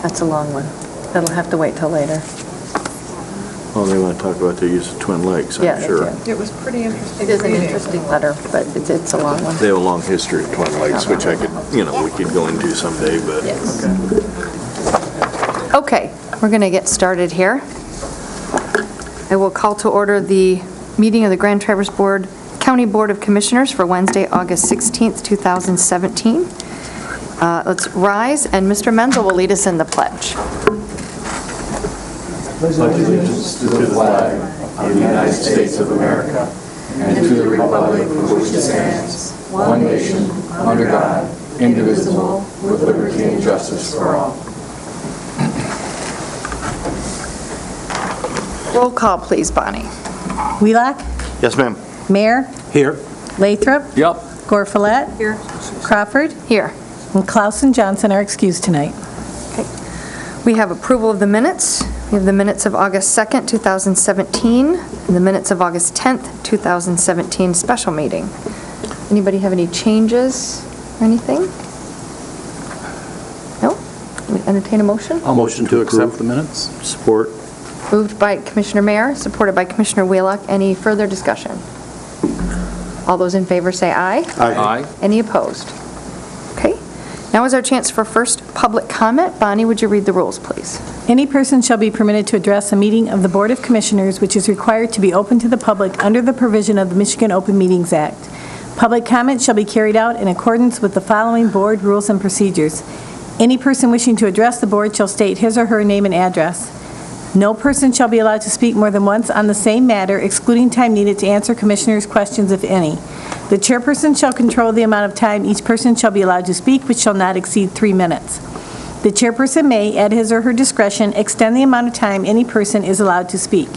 That's a long one. That'll have to wait till later. Oh, they want to talk about the use of Twin Lakes, Yeah, I'm they sure. do. It was pretty interesting It is an reading. interesting letter, but it's a long one. They have a long history of Twin Lakes, which I could, we could go into someday, but. Yes. Okay, we're going to get started here. I will call to order the meeting of the Grand Traverse County Board of Commissioners for Wednesday, August 16th, 2017. Let's rise, and Mr. Menzel will lead us in the pledge. Pledge allegiance to the flag of the United States of America and to the republic for which it stands, one nation, under God, indivisible, with liberty and justice for all. Roll call, please, Bonnie. Wheelock? Yes, ma'am. Mayor? Here. Lathrop? Yep. Gorfulet? Here. Crawford? Here. And Klaus and Johnson are excused tonight. We have approval of the minutes. We have the minutes of August 2nd, 2017, and the minutes of August 10th, 2017 special meeting. Anybody have any changes or anything? No? We entertain a motion? I'll motion to accept the minutes. Support. Moved by Commissioner Mayer, supported by Commissioner Wheelock. Any further discussion? All those in favor say aye. Aye. Any opposed? Okay. Now is our chance for first public comment. Bonnie, would you read the rules, please? Any person shall be permitted to address a meeting of the Board of Commissioners which is required to be open to the public under the provision of the Michigan Open Meetings Act. Public comment shall be carried out in accordance with the following board rules and procedures. Any person wishing to address the board shall state his or her name and address. No person shall be allowed to speak more than once on the same matter, excluding time needed to answer commissioners' questions, if any. The chairperson shall control the amount of time each person shall be allowed to speak, which shall not exceed 3 minutes. The chairperson may, at his or her discretion, extend the amount of time any person is allowed to speak.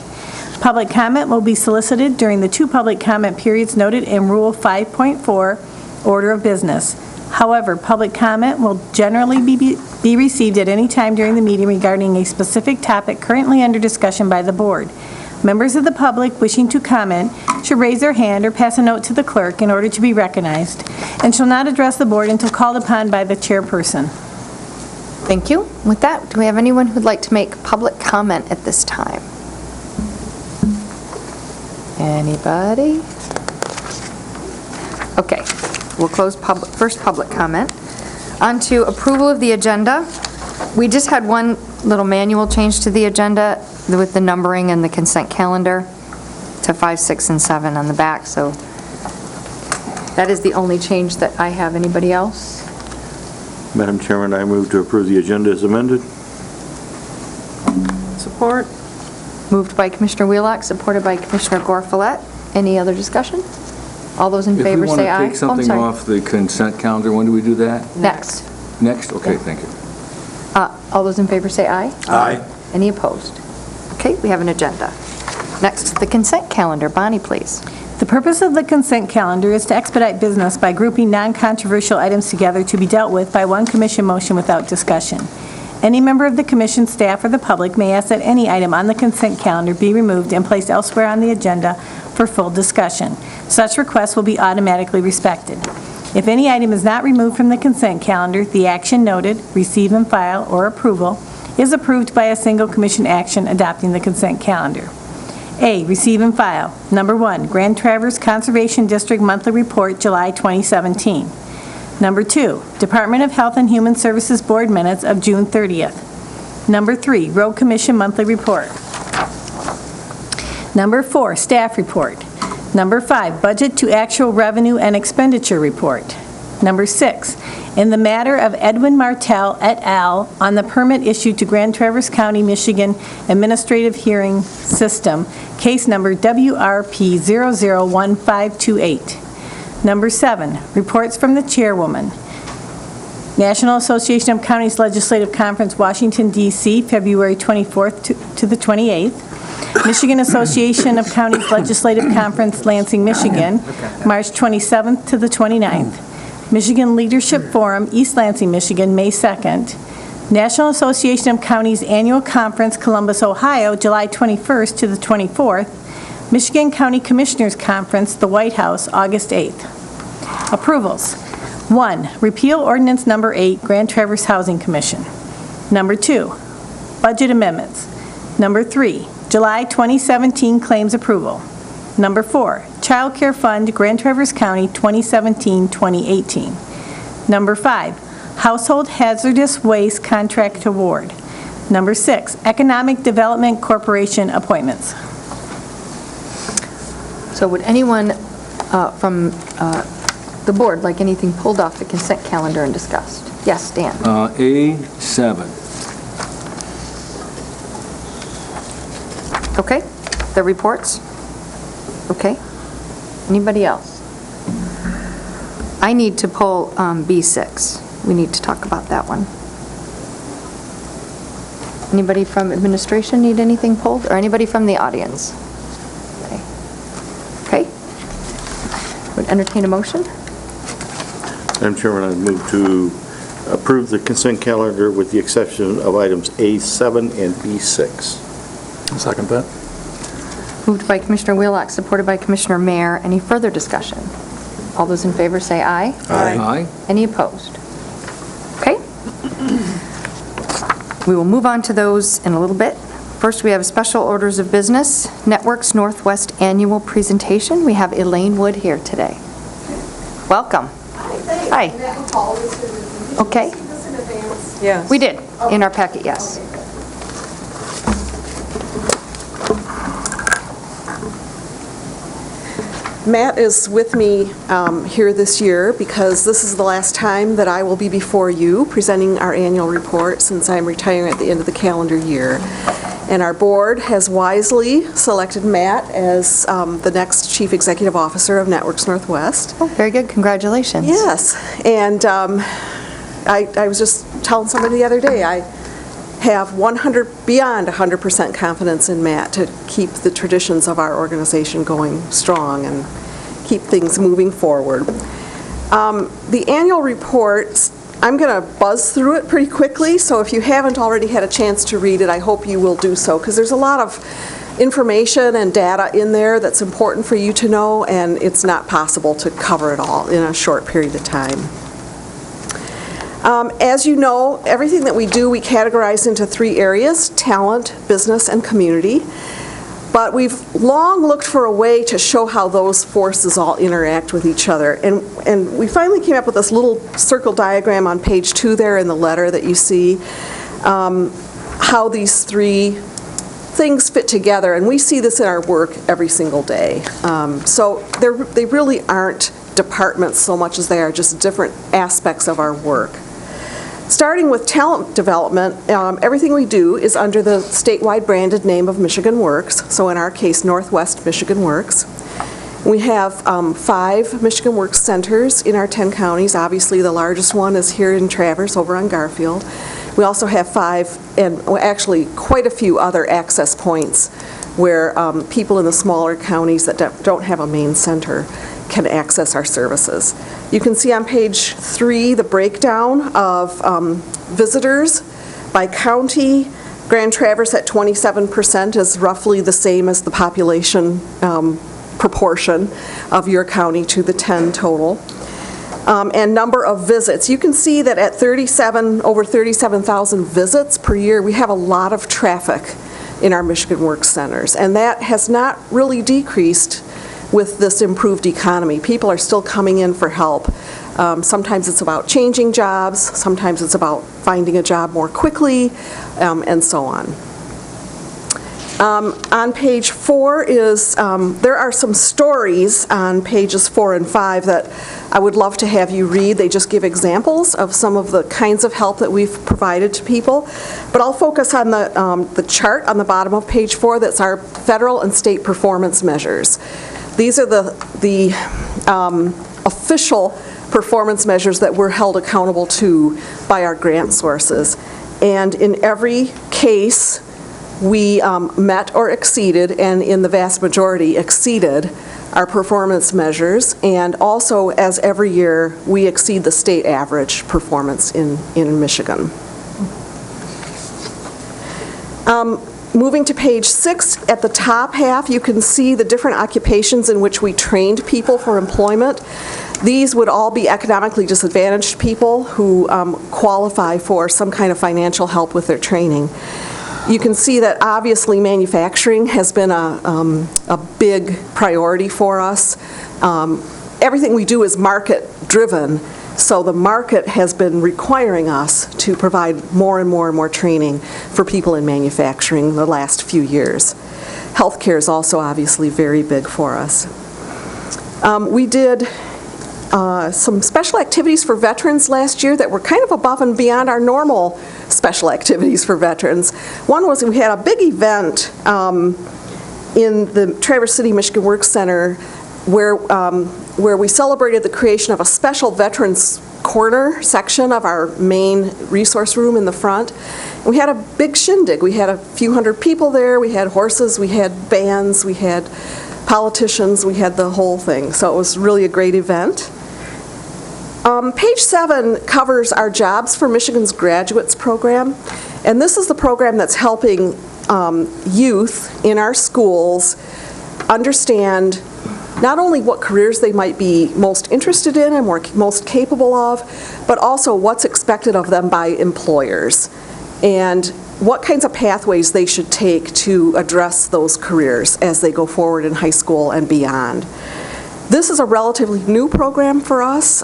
Public comment will be solicited during the 2 public comment periods noted in Rule 5.4, Order of Business. However, public comment will generally be received at any time during the meeting regarding a specific topic currently under discussion by the board. Members of the public wishing to comment should raise their hand or pass a note to the clerk in order to be recognized, and shall not address the board until called upon by the chairperson. Thank you. With that, do we have anyone who'd like to make public comment at this time? Anybody? Okay, we'll close first public comment. On to approval of the agenda. We just had one little manual change to the agenda with the numbering and the consent calendar to 5, 6, and 7 on the back, so that is the only change that I have. Anybody else? Madam Chairman, I move to approve the agenda as amended. Support. Moved by Commissioner Wheelock, supported by Commissioner Gorfulet. Any other discussion? All those in favor say aye. If we want to take something off the consent calendar, when do we do that? Next. Next? Okay, thank you. All those in favor say aye. Aye. Any opposed? Okay, we have an agenda. Next, the consent calendar. Bonnie, please. The purpose of the consent calendar is to expedite business by grouping non-controversial items together to be dealt with by one commission motion without discussion. Any member of the commission, staff, or the public may ask that any item on the consent calendar be removed and placed elsewhere on the agenda for full discussion. Such requests will be automatically respected. If any item is not removed from the consent calendar, the action noted, receive and file, or approval, is approved by a single commission action adopting the consent calendar. A, receive and file. Number 1, Grand Traverse Conservation District Monthly Report, July 2017. Number 2, Department of Health and Human Services Board Minutes of June 30th. Number 3, Road Commission Monthly Report. Number 4, Staff Report. Number 5, Budget to Actual Revenue and Expenditure Report. Number 6, in the matter of Edwin Martell et al. On the permit issued to Grand Traverse County, Michigan Administrative Hearing System, case number WRP 001528. Number 7, reports from the chairwoman. National Association of Counties Legislative Conference, Washington, D.C., February 24th to the 28th. Michigan Association of Counties Legislative Conference, Lansing, Michigan, March 27th to the 29th. Michigan Leadership Forum, East Lansing, Michigan, May 2nd. National Association of Counties Annual Conference, Columbus, Ohio, July 21st to the 24th. Michigan County Commissioners Conference, the White House, August 8th. Approvals. 1, repeal ordinance number 8, Grand Traverse Housing Commission. Number 2, budget amendments. Number 3, July 2017 claims approval. Number 4, Child Care Fund, Grand Traverse County, 2017-2018. Number 5, Household Hazardous Waste Contract Award. Number 6, Economic Development Corporation appointments. So would anyone from the board like anything pulled off the consent calendar and discussed? Yes, Dan? A7. Okay, the reports? Okay. Anybody else? I need to pull B6. We need to talk about that one. Anybody from administration need anything pulled, or anybody from the audience? Okay. Okay. Would entertain a motion? Madam Chairman, I move to approve the consent calendar with the exception of items A7 and B6. Second that. Moved by Commissioner Wheelock, supported by Commissioner Mayer. Any further discussion? All those in favor say aye. Aye. Any opposed? Okay. We will move on to those in a little bit. First, we have special orders of business. Networks Northwest Annual Presentation. We have Elaine Wood here today. Welcome. Hi. Okay. Yes. We did, in our packet, yes. Matt is with me here this year because this is the last time that I will be before you presenting our annual report since I'm retiring at the end of the calendar year. And our board has wisely selected Matt as the next Chief Executive Officer of Networks Northwest. Oh, very good, congratulations. Yes, and I was just telling somebody the other day, I have beyond 100% confidence in Matt to keep the traditions of our organization going strong and keep things moving forward. The annual report, I'm going to buzz through it pretty quickly, so if you haven't already had a chance to read it, I hope you will do so, because there's a lot of information and data in there that's important for you to know, and it's not possible to cover it all in a short period of time. As you know, everything that we do, we categorize into 3 areas: talent, business, and community. But we've long looked for a way to show how those forces all interact with each other. And we finally came up with this little circle diagram on page 2 there in the letter that you see, how these 3 things fit together. And we see this in our work every single day. So they really aren't departments so much as they are just different aspects of our work. Starting with talent development, everything we do is under the statewide branded name of Michigan Works, so in our case, Northwest Michigan Works. We have 5 Michigan Works centers in our 10 counties. Obviously, the largest one is here in Traverse, over on Garfield. We also have 5, and actually quite a few other access points where people in the smaller counties that don't have a main center can access our services. You can see on page 3 the breakdown of visitors by county. Grand Traverse at 27% is roughly the same as the population proportion of your county to the 10 total. And number of visits. You can see that at over 37,000 visits per year, we have a lot of traffic in our Michigan Works centers, and that has not really decreased with this improved economy. People are still coming in for help. Sometimes it's about changing jobs, sometimes it's about finding a job more quickly, and so on. On page 4 is, there are some stories on pages 4 and 5 that I would love to have you read. They just give examples of some of the kinds of help that we've provided to people. But I'll focus on the chart on the bottom of page 4 that's our federal and state performance measures. These are the official performance measures that we're held accountable to by our grant sources. And in every case, we met or exceeded, and in the vast majority, exceeded our performance measures. And also, as every year, we exceed the state average performance in Michigan. Moving to page 6, at the top half, you can see the different occupations in which we trained people for employment. These would all be economically disadvantaged people who qualify for some kind of financial help with their training. You can see that obviously manufacturing has been a big priority for us. Everything we do is market-driven, so the market has been requiring us to provide more and more and more training for people in manufacturing the last few years. Healthcare is also obviously very big for us. We did some special activities for veterans last year that were kind of above and beyond our normal special activities for veterans. One was we had a big event in the Traverse City, Michigan Work Center where we celebrated the creation of a special veterans corner section of our main resource room in the front. We had a big shindig. We had a few hundred people there. We had horses, we had bands, we had politicians, we had the whole thing. So it was really a great event. Page 7 covers our Jobs for Michigan's Graduates program. And this is the program that's helping youth in our schools understand not only what careers they might be most interested in and most capable of, but also what's expected of them by employers and what kinds of pathways they should take to address those careers as they go forward in high school and beyond. This is a relatively new program for us.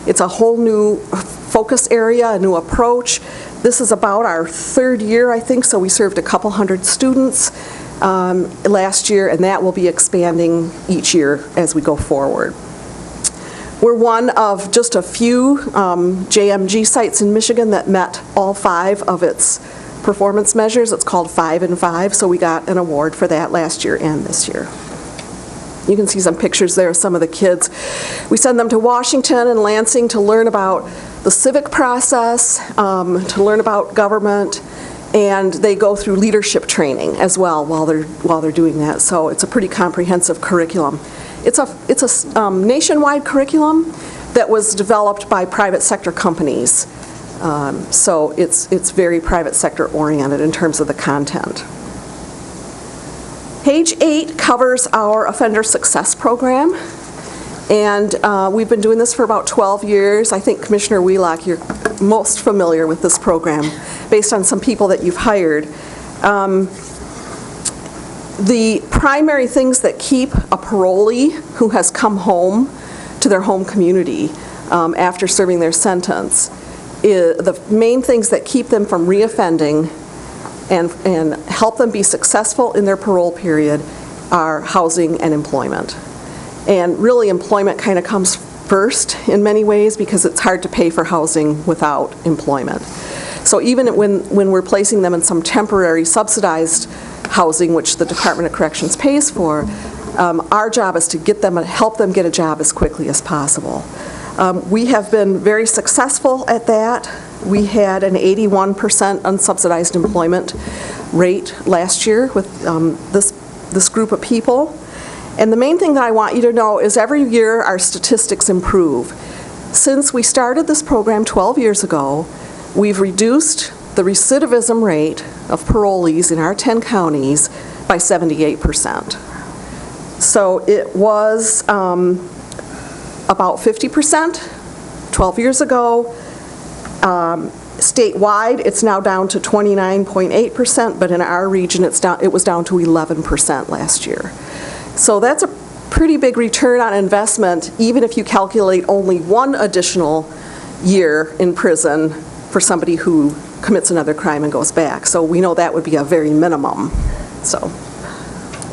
It's a whole new focus area, a new approach. This is about our 3rd year, I think, so we served a couple hundred students last year, and that will be expanding each year as we go forward. We're one of just a few JMG sites in Michigan that met all 5 of its performance measures. It's called 5 in 5, so we got an award for that last year and this year. You can see some pictures there of some of the kids. We send them to Washington and Lansing to learn about the civic process, to learn about government, and they go through leadership training as well while they're doing that. So it's a pretty comprehensive curriculum. It's a nationwide curriculum that was developed by private sector companies. So it's very private sector oriented in terms of the content. Page 8 covers our Offender Success Program, and we've been doing this for about 12 years. I think Commissioner Wheelock, you're most familiar with this program based on some people that you've hired. The primary things that keep a parolee who has come home to their home community after serving their sentence, the main things that keep them from reoffending and help them be successful in their parole period are housing and employment. And really employment kind of comes first in many ways because it's hard to pay for housing without employment. So even when we're placing them in some temporary subsidized housing, which the Department of Corrections pays for, our job is to help them get a job as quickly as possible. We have been very successful at that. We had an 81% unsubsidized employment rate last year with this group of people. And the main thing that I want you to know is every year our statistics improve. Since we started this program 12 years ago, we've reduced the recidivism rate of parolees in our 10 counties by 78%. So it was about 50% 12 years ago. Statewide, it's now down to 29.8%, but in our region, it was down to 11% last year. So that's a pretty big return on investment, even if you calculate only one additional year in prison for somebody who commits another crime and goes back. So we know that would be a very minimum. So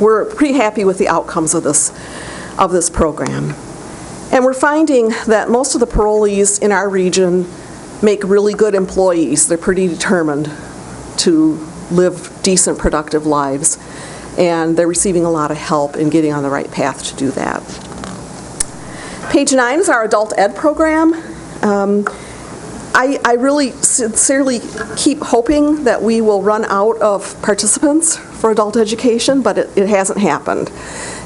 we're pretty happy with the outcomes of this program. And we're finding that most of the parolees in our region make really good employees. They're pretty determined to live decent, productive lives. And they're receiving a lot of help in getting on the right path to do that. Page 9 is our adult ed program. I really sincerely keep hoping that we will run out of participants for adult education, but it hasn't happened.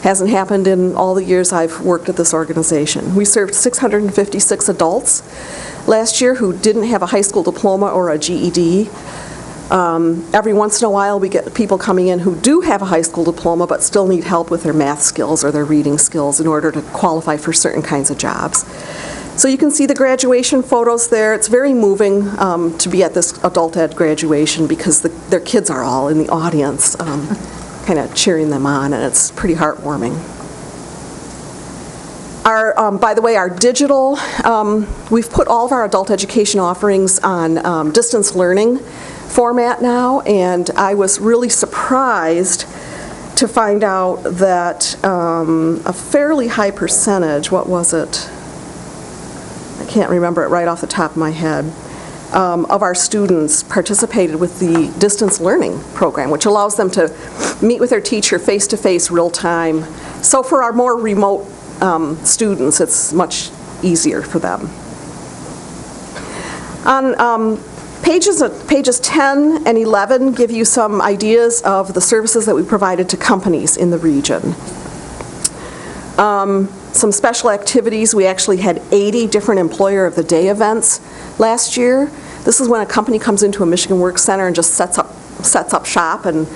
Hasn't happened in all the years I've worked at this organization. We served 656 adults last year who didn't have a high school diploma or a GED. Every once in a while, we get people coming in who do have a high school diploma but still need help with their math skills or their reading skills in order to qualify for certain kinds of jobs. So you can see the graduation photos there. It's very moving to be at this adult ed graduation because their kids are all in the audience kind of cheering them on, and it's pretty heartwarming. By the way, our digital, we've put all of our adult education offerings on distance learning format now, and I was really surprised to find out that a fairly high percentage, what was it? I can't remember it right off the top of my head, of our students participated with the distance learning program, which allows them to meet with their teacher face-to-face, real-time. So for our more remote students, it's much easier for them. On pages 10 and 11 give you some ideas of the services that we provided to companies in the region. Some special activities. We actually had 80 different Employer of the Day events last year. This is when a company comes into a Michigan Work Center and just sets up shop and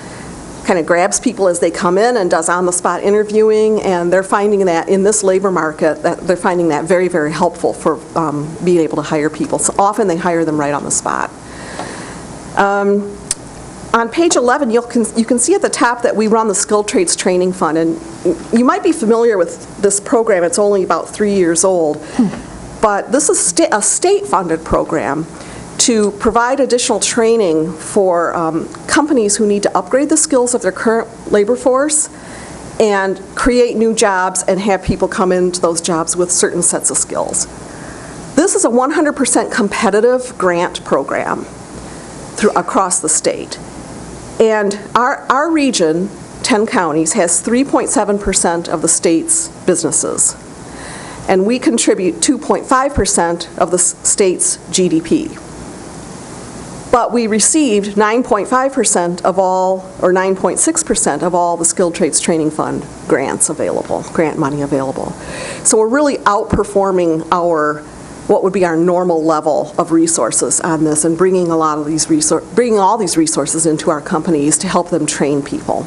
kind of grabs people as they come in and does on-the-spot interviewing, and they're finding that in this labor market, that they're finding that very, very helpful for being able to hire people. So often they hire them right on the spot. On page 11, you can see at the top that we run the Skilled Trades Training Fund, and you might be familiar with this program. It's only about 3 years old, but this is a state-funded program to provide additional training for companies who need to upgrade the skills of their current labor force and create new jobs and have people come into those jobs with certain sets of skills. This is a 100% competitive grant program across the state. And our region, 10 counties, has 3.7% of the state's businesses. And we contribute 2.5% of the state's GDP. But we received 9.5% of all, or 9.6% of all the Skilled Trades Training Fund grants available, grant money available. So we're really outperforming what would be our normal level of resources on this, and bringing all these resources into our companies to help them train people.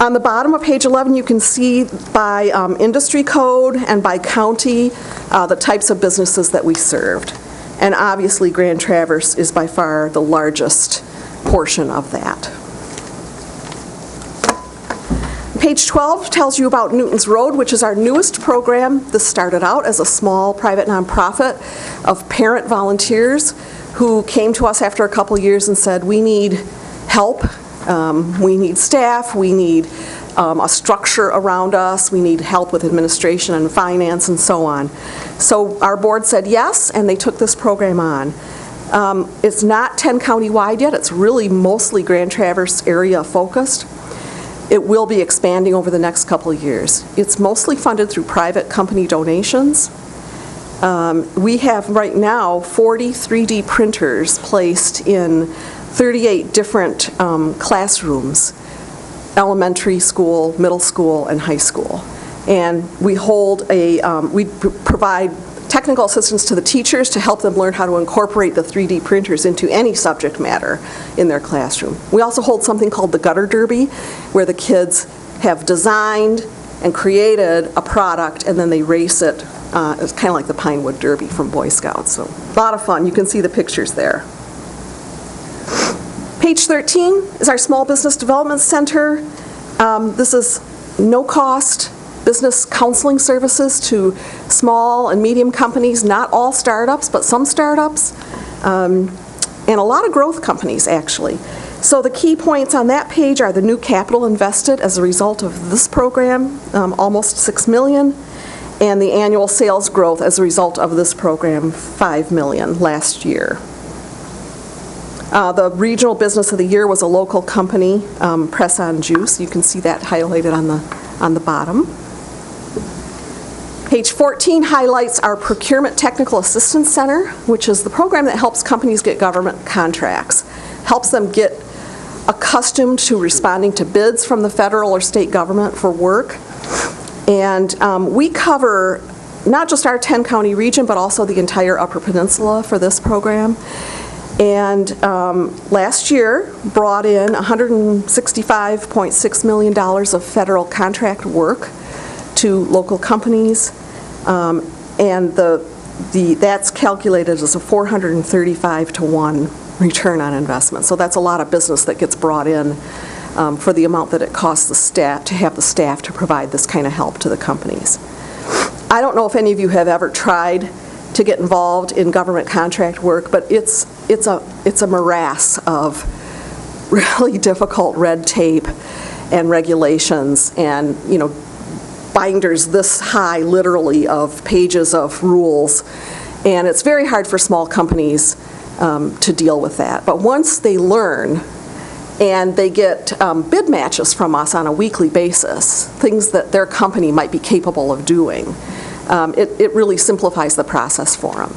On the bottom of page 11, you can see by industry code and by county the types of businesses that we served. And obviously, Grand Traverse is by far the largest portion of that. Page 12 tells you about Newton's Road, which is our newest program. This started out as a small private nonprofit of parent volunteers who came to us after a couple years and said, we need help, we need staff, we need a structure around us, we need help with administration and finance and so on. So our board said yes, and they took this program on. It's not 10 county wide yet, it's really mostly Grand Traverse area focused. It will be expanding over the next couple of years. It's mostly funded through private company donations. We have right now 40 3D printers placed in 38 different classrooms, elementary school, middle school, and high school. And we provide technical assistance to the teachers to help them learn how to incorporate the 3D printers into any subject matter in their classroom. We also hold something called the Gutter Derby, where the kids have designed and created a product and then they race it. It's kind of like the Pinewood Derby from Boy Scouts. So a lot of fun. You can see the pictures there. Page 13 is our Small Business Development Center. This is no-cost business counseling services to small and medium companies, not all startups, but some startups, and a lot of growth companies, actually. So the key points on that page are the new capital invested as a result of this program, almost $6 million, and the annual sales growth as a result of this program, $5 million last year. The Regional Business of the Year was a local company, Press On Juice. You can see that highlighted on the bottom. Page 14 highlights our Procurement Technical Assistance Center, which is the program that helps companies get government contracts, helps them get accustomed to responding to bids from the federal or state government for work. And we cover not just our 10-county region, but also the entire Upper Peninsula for this program. And last year brought in $165.6 million of federal contract work to local companies, and that's calculated as a 435 to 1 return on investment. So that's a lot of business that gets brought in for the amount that it costs the staff to have the staff to provide this kind of help to the companies. I don't know if any of you have ever tried to get involved in government contract work, but it's a morass of really difficult red tape and regulations and, binders this high, literally, of pages of rules. And it's very hard for small companies to deal with that. But once they learn and they get bid matches from us on a weekly basis, things that their company might be capable of doing, it really simplifies the process for them.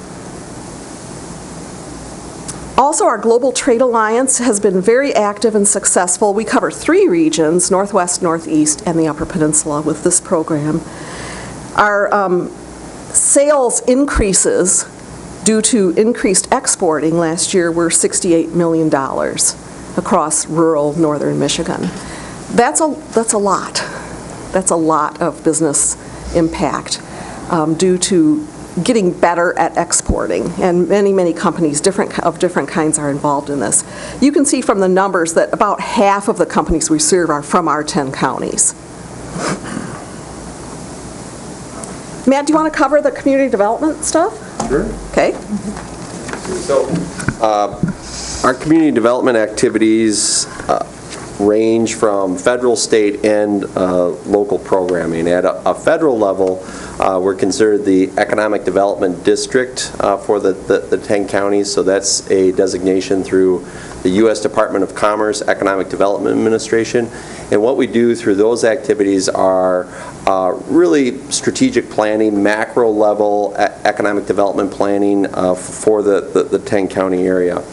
Also, our Global Trade Alliance has been very active and successful. We cover 3 regions, Northwest, Northeast, and the Upper Peninsula with this program. Our sales increases due to increased exporting last year were $68 million across rural northern Michigan. That's a lot. That's a lot of business impact due to getting better at exporting, and many companies of different kinds are involved in this. You can see from the numbers that about half of the companies we serve are from our 10 counties. Matt, do you want to cover the community development stuff? Sure. Okay. So, our community development activities range from federal, state, and local programming. At a federal level, we're considered the Economic Development District for the 10 counties, so that's a designation through the U.S. Department of Commerce Economic Development Administration. And what we do through those activities are really strategic planning, macro level economic development planning for the 10 county area.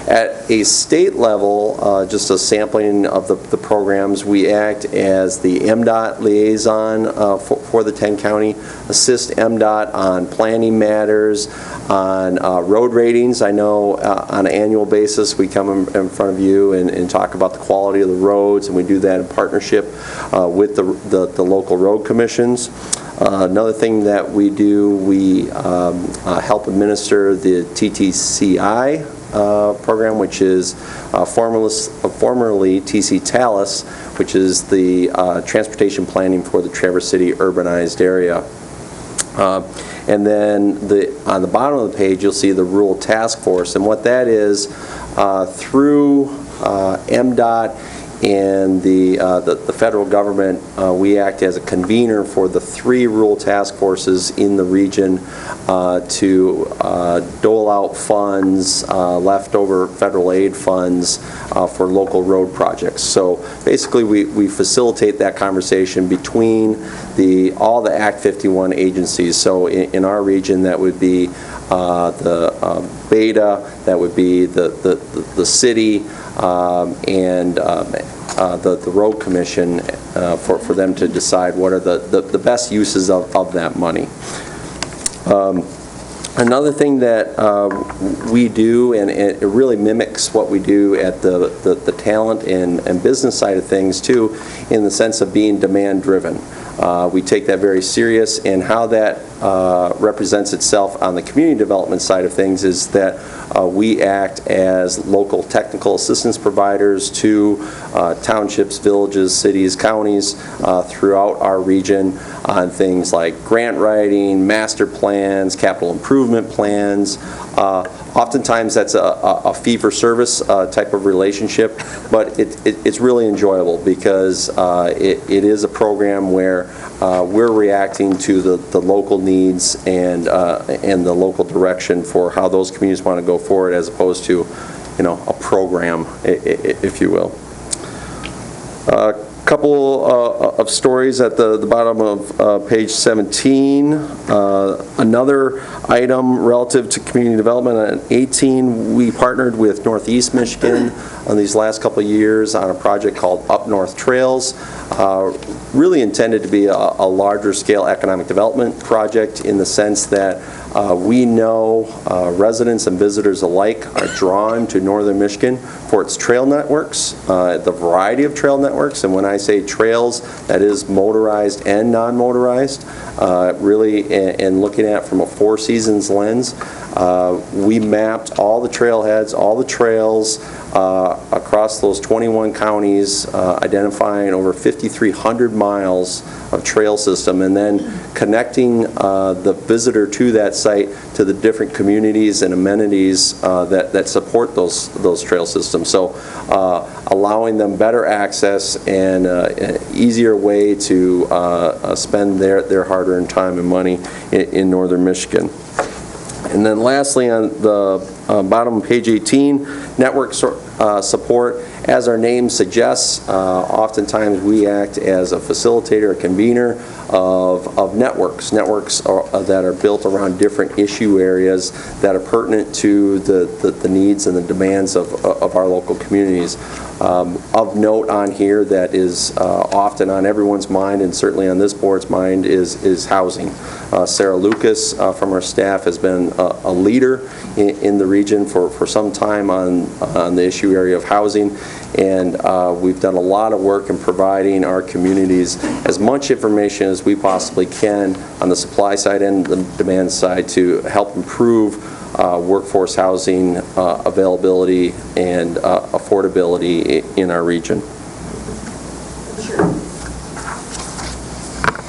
At a state level, just a sampling of the programs, we act as the MDOT liaison for the 10 county, assist MDOT on planning matters, on road ratings. I know on an annual basis we come in front of you and talk about the quality of the roads, and we do that in partnership with the local road commissions. Another thing that we do, we help administer the TTCI program, which is formerly TC Talus, which is the transportation planning for the Traverse City urbanized area. And then on the bottom of the page, you'll see the Rural Task Force, and what that is, through MDOT and the federal government, we act as a convener for the 3 rural task forces in the region to dole out funds, leftover federal aid funds for local road projects. So basically we facilitate that conversation between all the Act 51 agencies. So in our region, that would be the Beta, that would be the city, and the road commission for them to decide what are the best uses of that money. Another thing that we do, and it really mimics what we do at the talent and business side of things too, in the sense of being demand driven. We take that very serious, and how that represents itself on the community development side of things is that we act as local technical assistance providers to townships, villages, cities, counties throughout our region on things like grant writing, master plans, capital improvement plans. Oftentimes that's a fee-for-service type of relationship, but it's really enjoyable because it is a program where we're reacting to the local needs and the local direction for how those communities want to go forward, as opposed to, a program, if you will. A couple of stories at the bottom of page 17. Another item relative to community development. On 18, we partnered with Northeast Michigan on these last couple of years on a project called Up North Trails, really intended to be a larger scale economic development project in the sense that we know residents and visitors alike are drawn to northern Michigan for its trail networks, the variety of trail networks, and when I say trails, that is motorized and non-motorized, really in looking at from a Four Seasons lens. We mapped all the trailheads, all the trails across those 21 counties, identifying over 5,300 miles of trail system, and then connecting the visitor to that site to the different communities and amenities that support those trail systems. So allowing them better access and an easier way to spend their hard-earned time and money in northern Michigan. And then lastly, on the bottom of page 18, network support. As our name suggests, oftentimes we act as a facilitator, a convener of networks that are built around different issue areas that are pertinent to the needs and the demands of our local communities. Of note on here that is often on everyone's mind, and certainly on this board's mind, is housing. Sarah Lucas from our staff has been a leader in the region for some time on the issue area of housing, and we've done a lot of work in providing our communities as much information as we possibly can on the supply side and the demand side to help improve workforce housing availability and affordability in our region.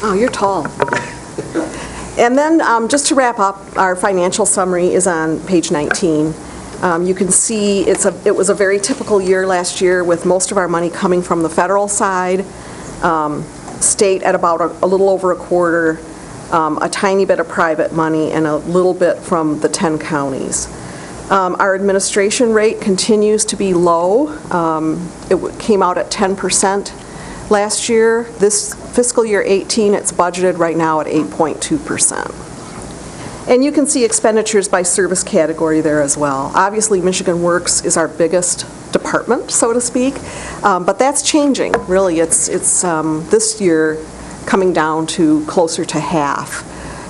Oh, you're tall. And then, just to wrap up, our financial summary is on page 19. You can see it was a very typical year last year with most of our money coming from the federal side, state at about a little over a quarter, a tiny bit of private money, and a little bit from the 10 counties. Our administration rate continues to be low. It came out at 10% last year. This fiscal year 18, it's budgeted right now at 8.2%. And you can see expenditures by service category there as well. Obviously, Michigan Works is our biggest department, so to speak, but that's changing, really. It's this year coming down to closer to half.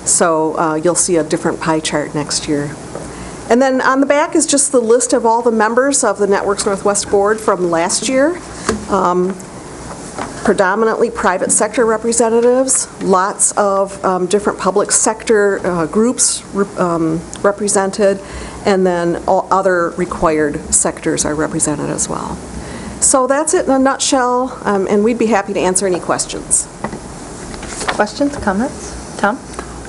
So you'll see a different pie chart next year. And then on the back is just the list of all the members of the Networks Northwest Board from last year. Predominantly private sector representatives, lots of different public sector groups represented, and then all other required sectors are represented as well. So that's it in a nutshell, and we'd be happy to answer any questions. Questions, comments? Tom?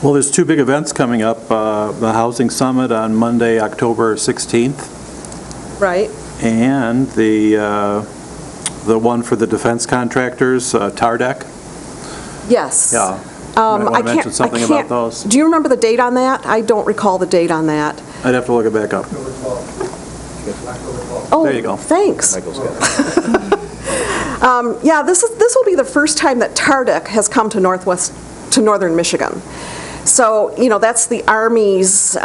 Well, there's two big events coming up, the Housing Summit on Monday, October 16th, Right? and the one for the defense contractors, TARDEC. Yes. Yeah. Might want to mention something about those. Do you remember the date on that? I don't recall the date on that. I'd have to look it back up. Oh, There you go. Thanks. Michael's got it. Yeah, this will be the first time that TARDEC has come to northern Michigan. So, that's the Army's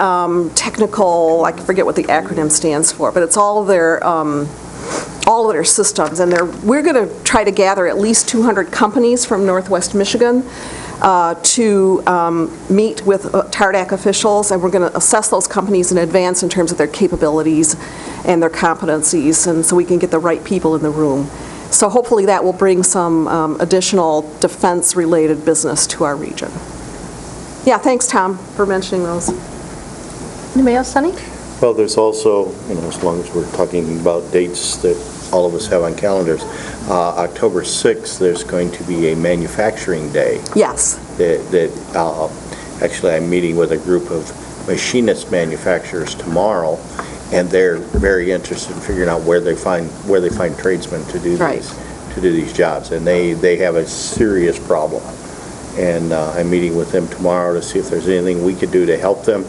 technical, I forget what the acronym stands for, but it's all of their systems, and we're going to try to gather at least 200 companies from Northwest Michigan to meet with TARDEC officials, and we're going to assess those companies in advance in terms of their capabilities and their competencies, and so we can get the right people in the room. So hopefully that will bring some additional defense-related business to our region. Yeah, thanks, Tom, for mentioning those. Anybody else, Sunny? Well, there's also, as long as we're talking about dates that all of us have on calendars, October 6th, there's going to be a manufacturing day. Yes. Actually, I'm meeting with a group of machinist manufacturers tomorrow, and they're very interested in figuring out where they find tradesmen to do these jobs, and they have a serious problem. And I'm meeting with them tomorrow to see if there's anything we could do to help them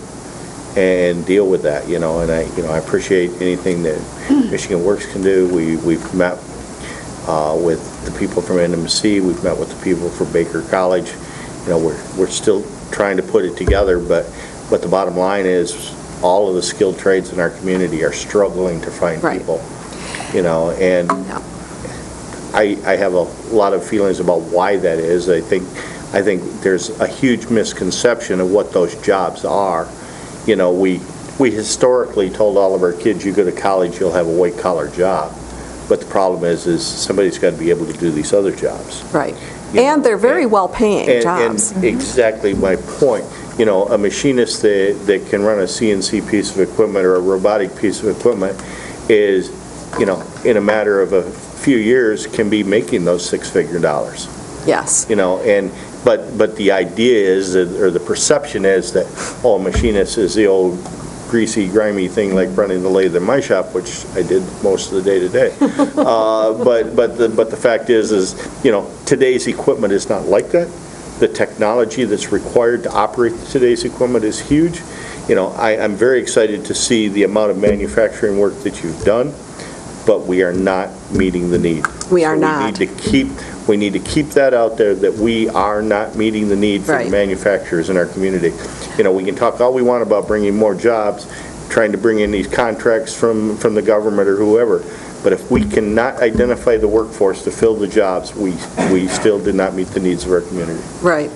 and deal with that, and I appreciate anything that Michigan Works can do. We've met with the people from NMC, we've met with the people from Baker College. We're still trying to put it together, but the bottom line is all of the skilled trades in our community are struggling to find people. and I have a lot of feelings about why that is. I think there's a huge misconception of what those jobs are. We historically told all of our kids, you go to college, you'll have a white-collar job. But the problem is somebody's got to be able to do these other jobs. Right. And they're very well-paying jobs. And exactly my point. A machinist that can run a CNC piece of equipment or a robotic piece of equipment is, in a matter of a few years, can be making those six-figure dollars. Yes. But the idea is, or the perception is that, a machinist is the old greasy, grimy thing like running the lathe in my shop, which I did most of the day today. But the fact is, today's equipment is not like that. The technology that's required to operate today's equipment is huge. I'm very excited to see the amount of manufacturing work that you've done, but we are not meeting the need. We are not. We need to keep that out there, that we are not meeting the need for the manufacturers in our community. We can talk all we want about bringing more jobs, trying to bring in these contracts from the government or whoever, but if we cannot identify the workforce to fill the jobs, we still do not meet the needs of our community. Right.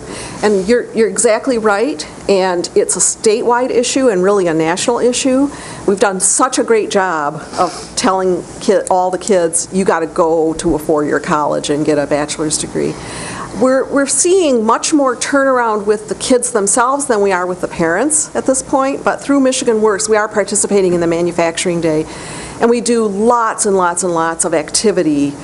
And you're exactly right, and it's a statewide issue and really a national issue. We've done such a great job of telling all the kids, you got to go to a four-year college and get a bachelor's degree. We're seeing much more turnaround with the kids themselves than we are with the parents at this point, but through Michigan Works, we are participating in the Manufacturing Day, and we do lots and lots and lots of activity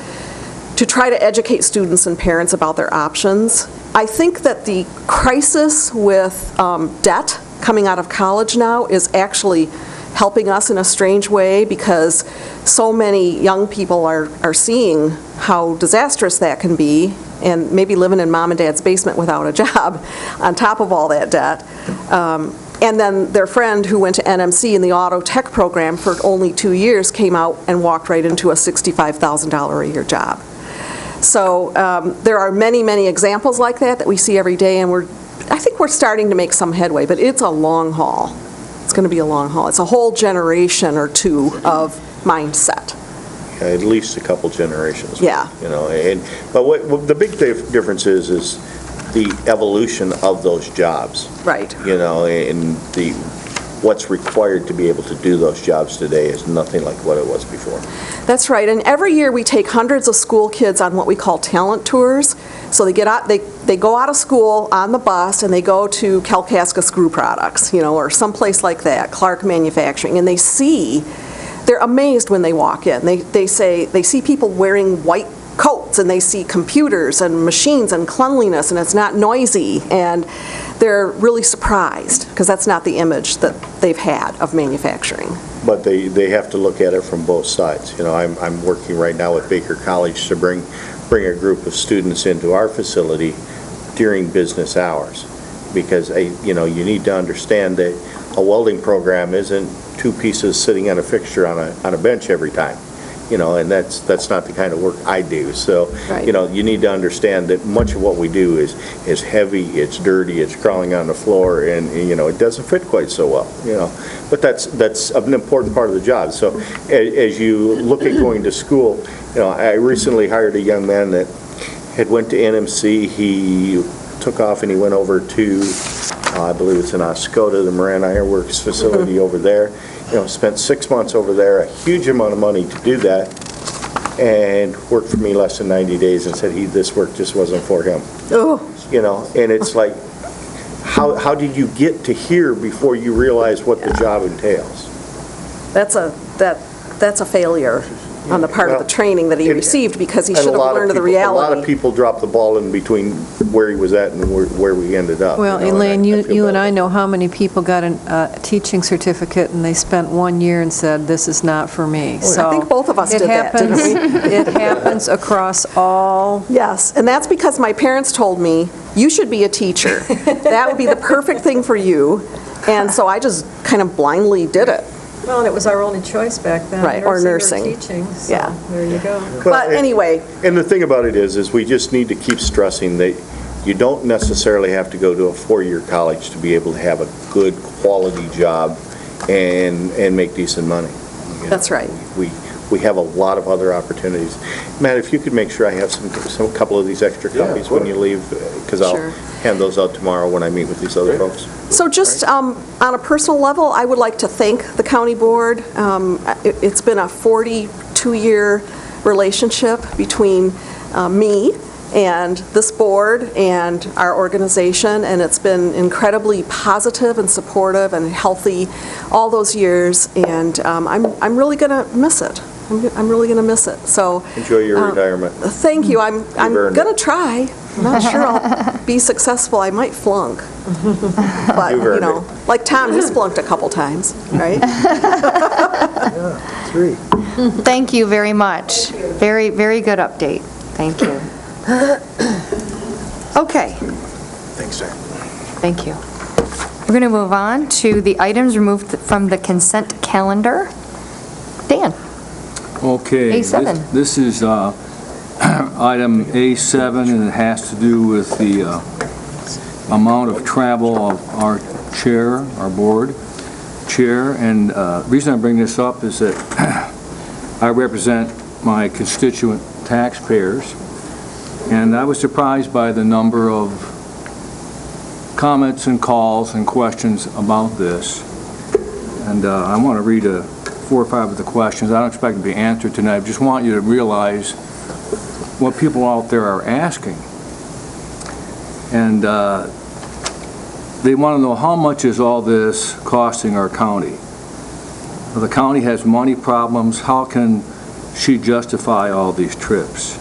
to try to educate students and parents about their options. I think that the crisis with debt coming out of college now is actually helping us in a strange way, because so many young people are seeing how disastrous that can be, and maybe living in mom and dad's basement without a job on top of all that debt. And then their friend who went to NMC in the auto tech program for only 2 years came out and walked right into a $65,000 a year job. So there are many, many examples like that we see every day, and I think we're starting to make some headway, but it's a long haul. It's going to be a long haul. It's a whole generation or two of mindset. At least a couple generations. Yeah. But what the big difference is the evolution of those jobs. Right. And what's required to be able to do those jobs today is nothing like what it was before. That's right. And every year we take hundreds of school kids on what we call talent tours. So they go out of school on the bus and they go to Kalkaska Screw Products, or someplace like that, Clark Manufacturing, and they're amazed when they walk in. They say they see people wearing white coats, and they see computers and machines and cleanliness, and it's not noisy, and they're really surprised, because that's not the image that they've had of manufacturing. But they have to look at it from both sides. I'm working right now with Baker College to bring a group of students into our facility during business hours, because you need to understand that a welding program isn't two pieces sitting on a fixture on a bench every time. And that's not the kind of work I do. So, right. You need to understand that much of what we do is heavy, it's dirty, it's crawling on the floor, and it doesn't fit quite so well. But that's an important part of the job. So, as you look at going to school, I recently hired a young man that had went to NMC. He took off and he went over to, I believe it's in Oscoda, the Moran Ironworks facility over there. Spent 6 months over there, a huge amount of money to do that, and worked for me less than 90 days and said this work just wasn't for him. Oh. And it's like, how did you get to here before you realize what the job entails? That's a failure on the part of the training that he received, because he should have learned the reality. A lot of people dropped the ball in between where he was at and where we ended up. Well, Elaine, you and I know how many people got a teaching certificate and they spent 1 year and said, this is not for me. I think both of us did that, didn't we? It happens across all. Yes, and that's because my parents told me, you should be a teacher. That would be the perfect thing for you. And so I just kind of blindly did it. Well, and it was our only choice back then. Right, or nursing. Or teaching, so Yeah. there you go. But anyway. And the thing about it is we just need to keep stressing that you don't necessarily have to go to a four-year college to be able to have a good quality job and make decent money. That's right. we have a lot of other opportunities. Matt, if you could make sure I have some couple of these extra copies when you leave, because I'll Sure. hand those out tomorrow when I meet with these other folks. So just on a personal level, I would like to thank the county board. It's been a 42-year relationship between me and this board and our organization, and it's been incredibly positive and supportive and healthy all those years, and I'm really going to miss it. I'm really going to miss it. So Enjoy your retirement. thank you. I'm earned going to it. try. I'm not sure I'll be successful. I might flunk. But, You've you earned know, like Tom, he's flunked a couple times, right? Thank you very much. Very, very good update. Thank you. Okay, Thanks, Jack. thank you. We're going to move on to the items removed from the consent calendar. Dan? Okay. A7. This is item A7, and it has to do with the amount of travel of our chair, our board chair. And the reason I bring this up is that I represent my constituent taxpayers, and I was surprised by the number of comments and calls and questions about this. And I want to read 4 or 5 of the questions. I don't expect to be answered tonight. I just want you to realize what people out there are asking. And they want to know, how much is all this costing our county? Well, the county has money problems. How can she justify all these trips?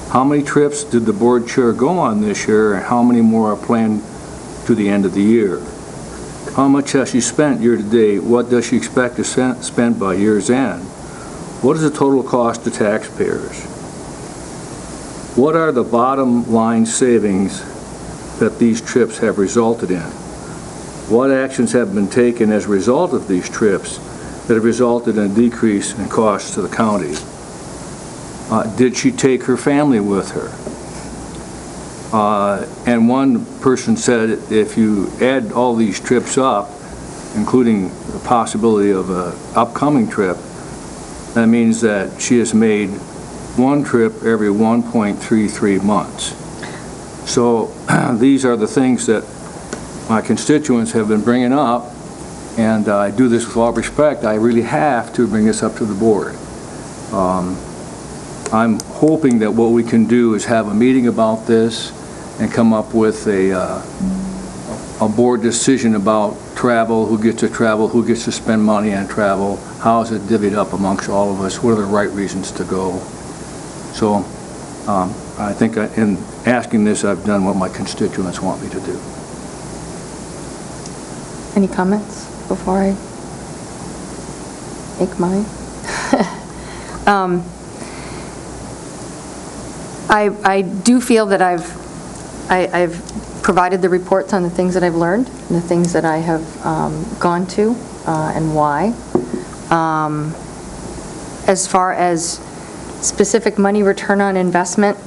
How many trips did the board chair go on this year, and how many more are planned to the end of the year? How much has she spent year to date? What does she expect to spend by year's end? What is the total cost to taxpayers? What are the bottom line savings that these trips have resulted in? What actions have been taken as a result of these trips that have resulted in a decrease in costs to the county? Did she take her family with her? And one person said, if you add all these trips up, including the possibility of an upcoming trip, that means that she has made one trip every 1.33 months. So these are the things that my constituents have been bringing up, and I do this with all respect. I really have to bring this up to the board. I'm hoping that what we can do is have a meeting about this and come up with a board decision about travel, who gets to travel, who gets to spend money on travel, how is it divvied up amongst all of us, what are the right reasons to go. So I think in asking this, I've done what my constituents want me to do. Any comments before I make mine? I do feel that I've provided the reports on the things that I've learned and the things that I have gone to and why. As far as specific money return on investment,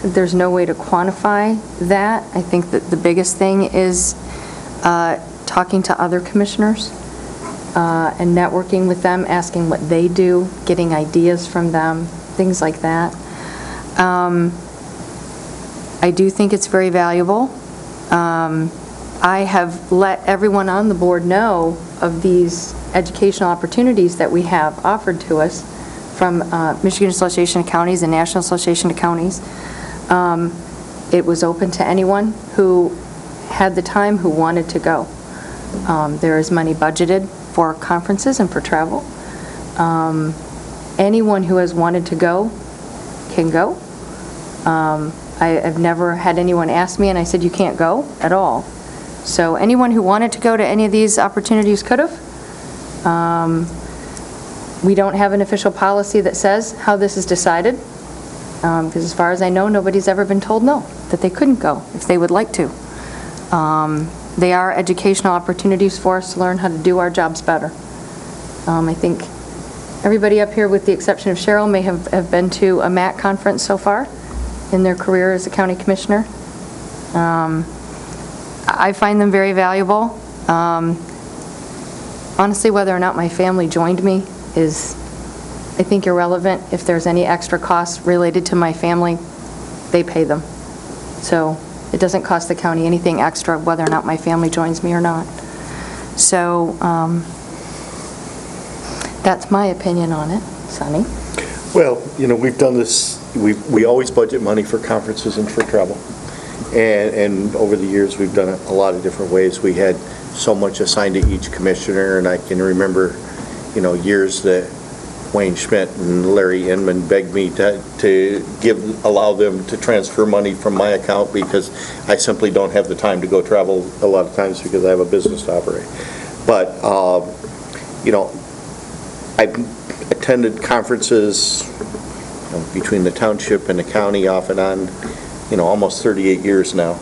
there's no way to quantify that. I think that the biggest thing is talking to other commissioners and networking with them, asking what they do, getting ideas from them, things like that. I do think it's very valuable. I have let everyone on the board know of these educational opportunities that we have offered to us from Michigan Association of Counties and National Association of Counties. It was open to anyone who had the time, who wanted to go. There is money budgeted for conferences and for travel. Anyone who has wanted to go can go. I've never had anyone ask me and I said, you can't go at all. So anyone who wanted to go to any of these opportunities could have. We don't have an official policy that says how this is decided, because as far as I know, nobody's ever been told no, that they couldn't go if they would like to. They are educational opportunities for us to learn how to do our jobs better. I think everybody up here, with the exception of Cheryl, may have been to a MAC conference so far in their career as a county commissioner. I find them very valuable. Honestly, whether or not my family joined me is I think irrelevant. If there's any extra costs related to my family, they pay them. So it doesn't cost the county anything extra whether or not my family joins me or not. So that's my opinion on it. Sonny? Well, we've done this, we always budget money for conferences and for travel. And over the years, we've done it a lot of different ways. We had so much assigned to each commissioner, and I can remember, years that Wayne Schmidt and Larry Inman begged me to allow them to transfer money from my account because I simply don't have the time to go travel a lot of times because I have a business to operate. But, I've attended conferences between the township and the county off and on, almost 38 years now.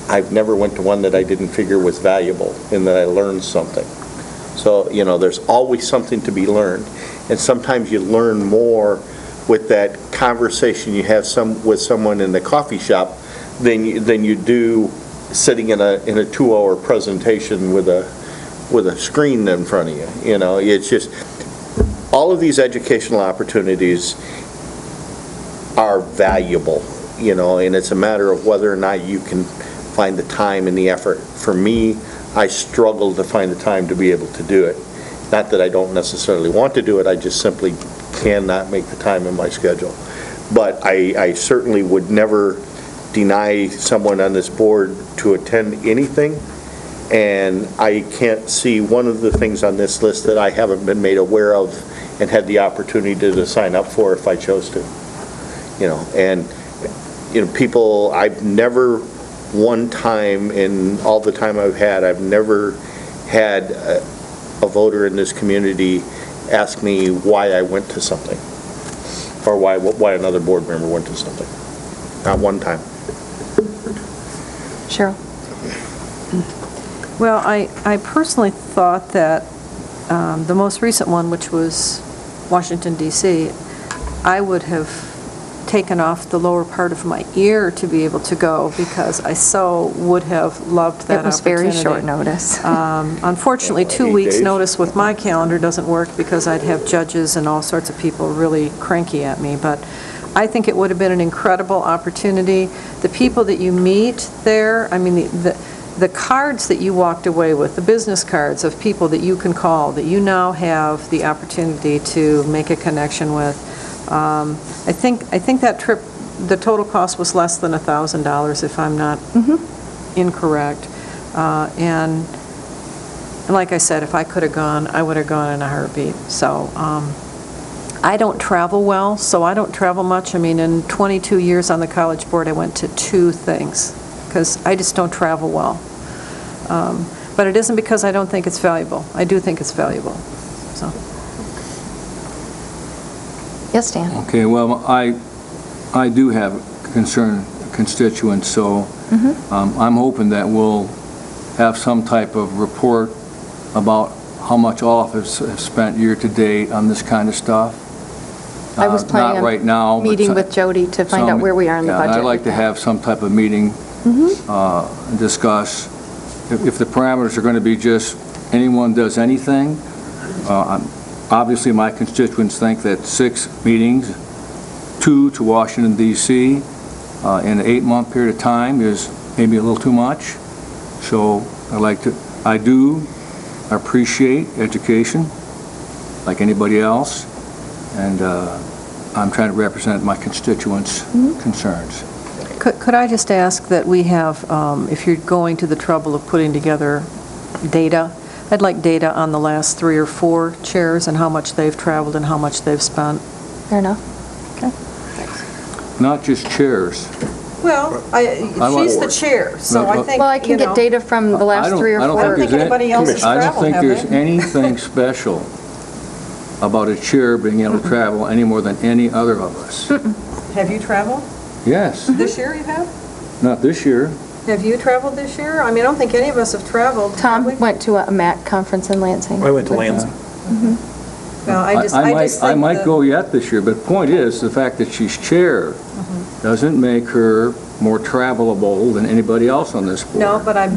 I've never went to one that I didn't figure was valuable and that I learned something. So, there's always something to be learned. And sometimes you learn more with that conversation you have with someone in the coffee shop than you do sitting in a 2-hour presentation with a screen in front of you. It's just, all of these educational opportunities are valuable, and it's a matter of whether or not you can find the time and the effort. For me, I struggle to find the time to be able to do it. Not that I don't necessarily want to do it, I just simply cannot make the time in my schedule. But I certainly would never deny someone on this board to attend anything, and I can't see one of the things on this list that I haven't been made aware of and had the opportunity to sign up for if I chose to. People, I've never one time in all the time I've never had a voter in this community ask me why I went to something or why another board member went to something. Not one time. Cheryl? Well, I personally thought that the most recent one, which was Washington, D.C., I would have taken off the lower part of my ear to be able to go because I so would have loved that It was opportunity. very short notice. Unfortunately, 2 8 weeks' days? notice with my calendar doesn't work because I'd have judges and all sorts of people really cranky at me. But I think it would have been an incredible opportunity. The people that you meet there, I mean, the cards that you walked away with, the business cards of people that you can call, that you now have the opportunity to make a connection with. I think that trip, the total cost was less than $1,000, if I'm not incorrect. And like I said, if I could have gone, I would have gone in a heartbeat. So I don't travel well, so I don't travel much. I mean, in 22 years on the college board, I went to 2 things because I just don't travel well. But it isn't because I don't think it's valuable. I do think it's valuable. So. Yes, Dan? Okay, well, I do have concerned constituents, so I'm hoping that we'll have some type of report about how much all of us have spent year-to-date on this kind of stuff. I was planning Not right on now. but meeting some- with Jody to find out where we are in the Yeah, budget. I'd like to have some type of meeting, and discuss if the parameters are going to be just anyone does anything. Obviously, my constituents think that 6 meetings, 2 to Washington, D.C., in an 8-month period of time is maybe a little too much. So I do appreciate education, like anybody else, and I'm trying to represent my constituents' concerns. Could I just ask that we have, if you're going to the trouble of putting together data, I'd like data on the last 3 or 4 chairs and how much they've traveled and how much they've spent. Fair enough. Not just chairs. Well, she's the chair, so I think, Well, I can get data from the last 3 or 4. I don't think anybody else has I don't traveled, think have there's they? anything special about a chair being able to travel any more than any other of us. Have you traveled? Yes, This year you have? not this year. Have you traveled this year? I mean, I don't think any of us have traveled. have we? Tom went to a MAC conference in Lansing. I went to Lansing. Well, I just I think might that- go yet this year, but the point is, the fact that she's chair doesn't make her more travelable than anybody else on this board. No, but I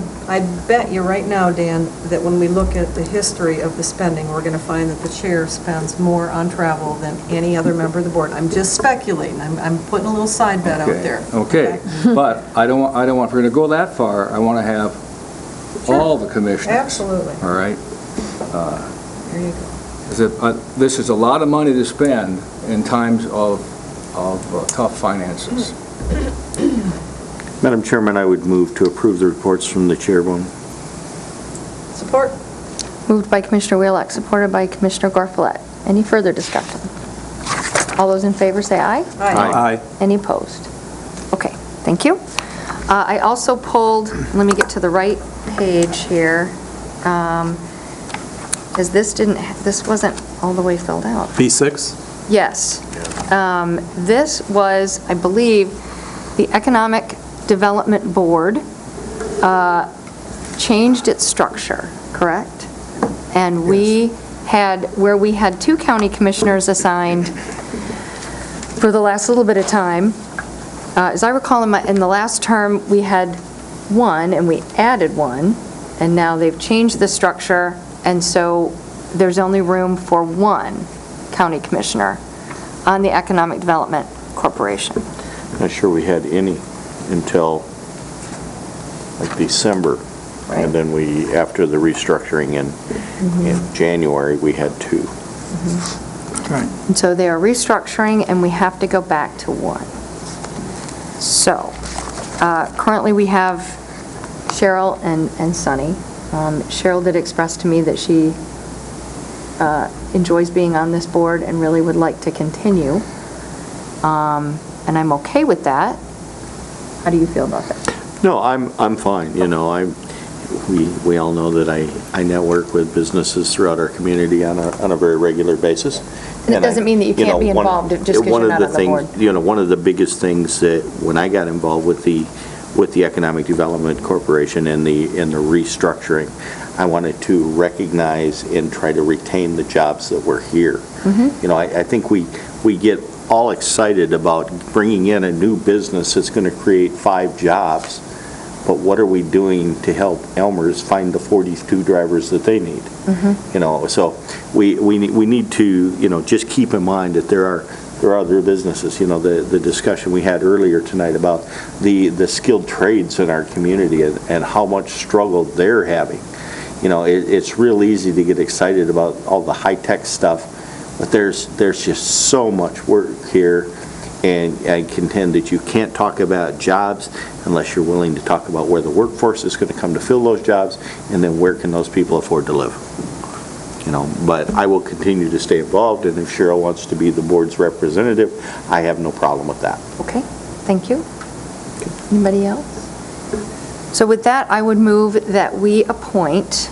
bet you right now, Dan, that when we look at the history of the spending, we're going to find that the chair spends more on travel than any other member of the board. I'm just speculating. I'm putting a little side bet out there. Okay, but I don't want, if we're going to go that far, I want to have all the commissioners. Absolutely. All right? There you go. This is a lot of money to spend in times of tough finances. Madam Chairman, I would move to approve the reports from the chairwoman. Support. Moved by Commissioner Wheelock, supported by Commissioner Gorfulet. Any further discussion? All those in favor say aye. Aye. Any opposed? Okay, thank you. I also pulled, let me get to the right page here, because this wasn't all the way filled out. B6? Yes. This was, I believe, the Economic Development Board changed its structure, correct? And we had, where we had 2 county commissioners assigned for the last little bit of time, as I recall, in the last term, we had 1, and we added 1, and now they've changed the structure, and so there's only room for 1 county commissioner on the Economic Development Corporation. Not sure we had any until like December. Right. And then we, after the restructuring in January, we had 2. And so they are restructuring, and we have to go back to 1. So, currently we have Cheryl and Sunny. Cheryl did express to me that she enjoys being on this board and really would like to continue. And I'm okay with that. How do you feel about that? No, I'm fine. You know, we all know that I network with businesses throughout our community on a very regular basis. And it doesn't mean that you can't be involved just because you're not on the board. You know, one of the biggest things that when I got involved with the Economic Development Corporation and the restructuring, I wanted to recognize and try to retain the jobs that were here. You know, I think we get all excited about bringing in a new business that's going to create 5 jobs, but what are we doing to help Elmer's find the 42 drivers that they need? You know, so we need to, you know, just keep in mind that there are other businesses. You know, the discussion we had earlier tonight about the skilled trades in our community and how much struggle they're having. You know, it's real easy to get excited about all the high-tech stuff, but there's just so much work here, and I contend that you can't talk about jobs unless you're willing to talk about where the workforce is going to come to fill those jobs, and then where can those people afford to live. You know, but I will continue to stay involved, and if Cheryl wants to be the board's representative, I have no problem with that. Okay, thank you. Anybody else? So with that, I would move that we appoint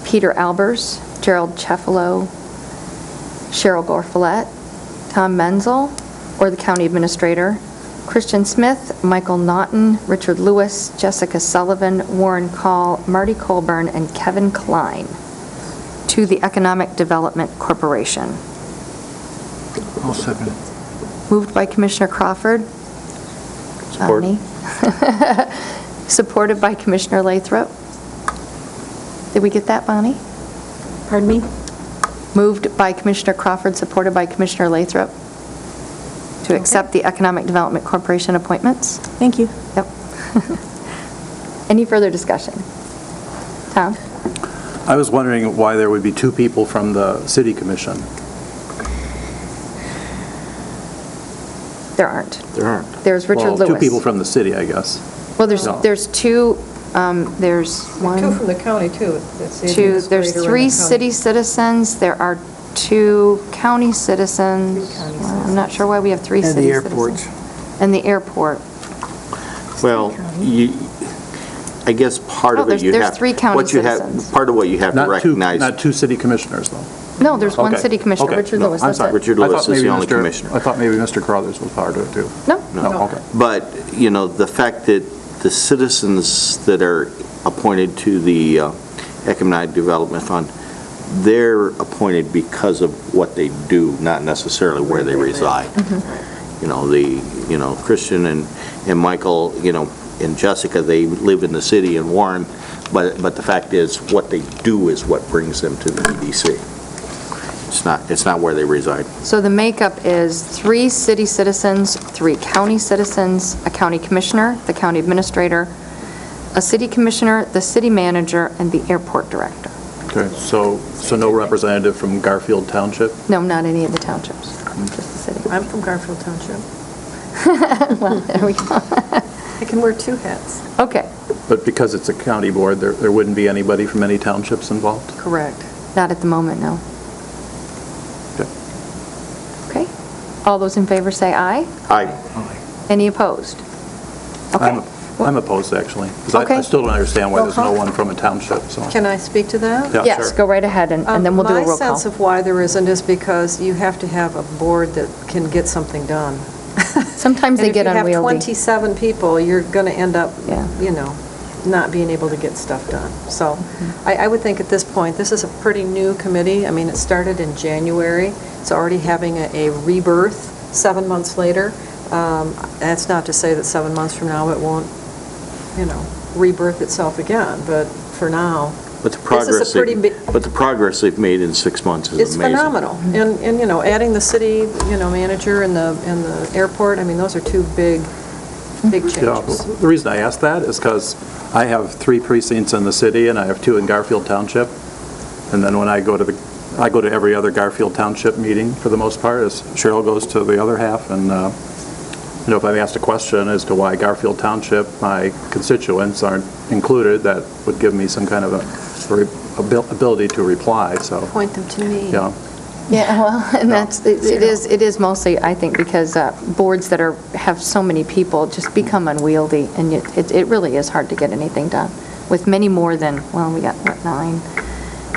Peter Albers, Gerald Cefalo, Cheryl Gorfulet, Tom Menzel, or the county administrator, Christian Smith, Michael Naughton, Richard Lewis, Jessica Sullivan, Warren Call, Marty Colburn, and Kevin Klein to the Economic Development Corporation. I'll second it. Moved by Commissioner Crawford. Support. Bonnie. Supported by Commissioner Lathrop. Did we get that, Bonnie? Pardon me? Moved by Commissioner Crawford, supported by Commissioner Lathrop, to accept the Economic Development Corporation appointments. Thank you. Yep. Any further discussion? Tom? I was wondering why there would be 2 people from the city commission. There aren't. There aren't. There's Richard Lewis. Well, 2 people from the city, I guess. Well, No. there's 2, there's 1, 2 from the county, too. That's the 2, there's administrator and 3 the county. city citizens, there are 2 county citizens. Well, I'm not sure why we have 3 city citizens. And the airports. And the airport. Well, I guess part Oh, of it you there's have... 3 county what you have- citizens. Part of what you have to recognize... Not 2 city commissioners, though. No, there's 1 Okay. city commissioner, Okay. Richard No, Lewis, I'm that's sorry. it. Richard I thought Lewis is the maybe only Mr. commissioner. I thought maybe Mr. Carruthers was part of it, too. No? No, okay. But, you know, the fact that the citizens that are appointed to the Economic Development Fund, they're appointed because of what they do, not necessarily where they reside. You know, Christian and Michael, and Jessica, they live in the city in Warren, but the fact is, what they do is what brings them to the EDC. It's not where they reside. So the makeup is 3 city citizens, 3 county citizens, a county commissioner, the county administrator, a city commissioner, the city manager, and the airport director. Okay, so no representative from Garfield Township? No, not any of the townships, just the city. I'm from Garfield Township. Well, there we go. I can wear 2 hats. Okay, But because it's a county board, there wouldn't be anybody from any townships involved? Correct. not at the moment, no. Okay. Okay. All those in favor say aye. Aye. Any opposed? Okay. I'm opposed, actually, because I Okay. still don't understand why Roll there's no call? one from a township, so. Can I speak to that? Yeah, Yes, sure. go right ahead, and then we'll do a roll My sense call. of why there isn't is because you have to have a board that can get something done. Sometimes they get And if you have unwieldy. 27 people, you're going to end up, Yeah. not being able to get stuff done. So Mm-hmm. I would think at this point, this is a pretty new committee. I mean, it started in January. It's already having a rebirth 7 months later. That's not to say that 7 months from now it won't, rebirth itself again, but for now, But the this progress, is a pretty big, but the progress they've made in 6 months is it's amazing. phenomenal. And, adding the city, manager and the airport, I mean, those are two big Yeah, changes. the reason I ask that is because I have 3 precincts in the city, and I have 2 in Garfield Township. And then when I go to every other Garfield Township meeting, for the most part, as Cheryl goes to the other half, and, if I'm asked a question as to why Garfield Township, my constituents aren't included, that would give me some kind of ability to reply, so, Point them to me. yeah. Yeah, well, and it is mostly, I think, because boards that have so many people just become unwieldy, and it really is hard to get anything done. With many more than, well, we got, what, 9,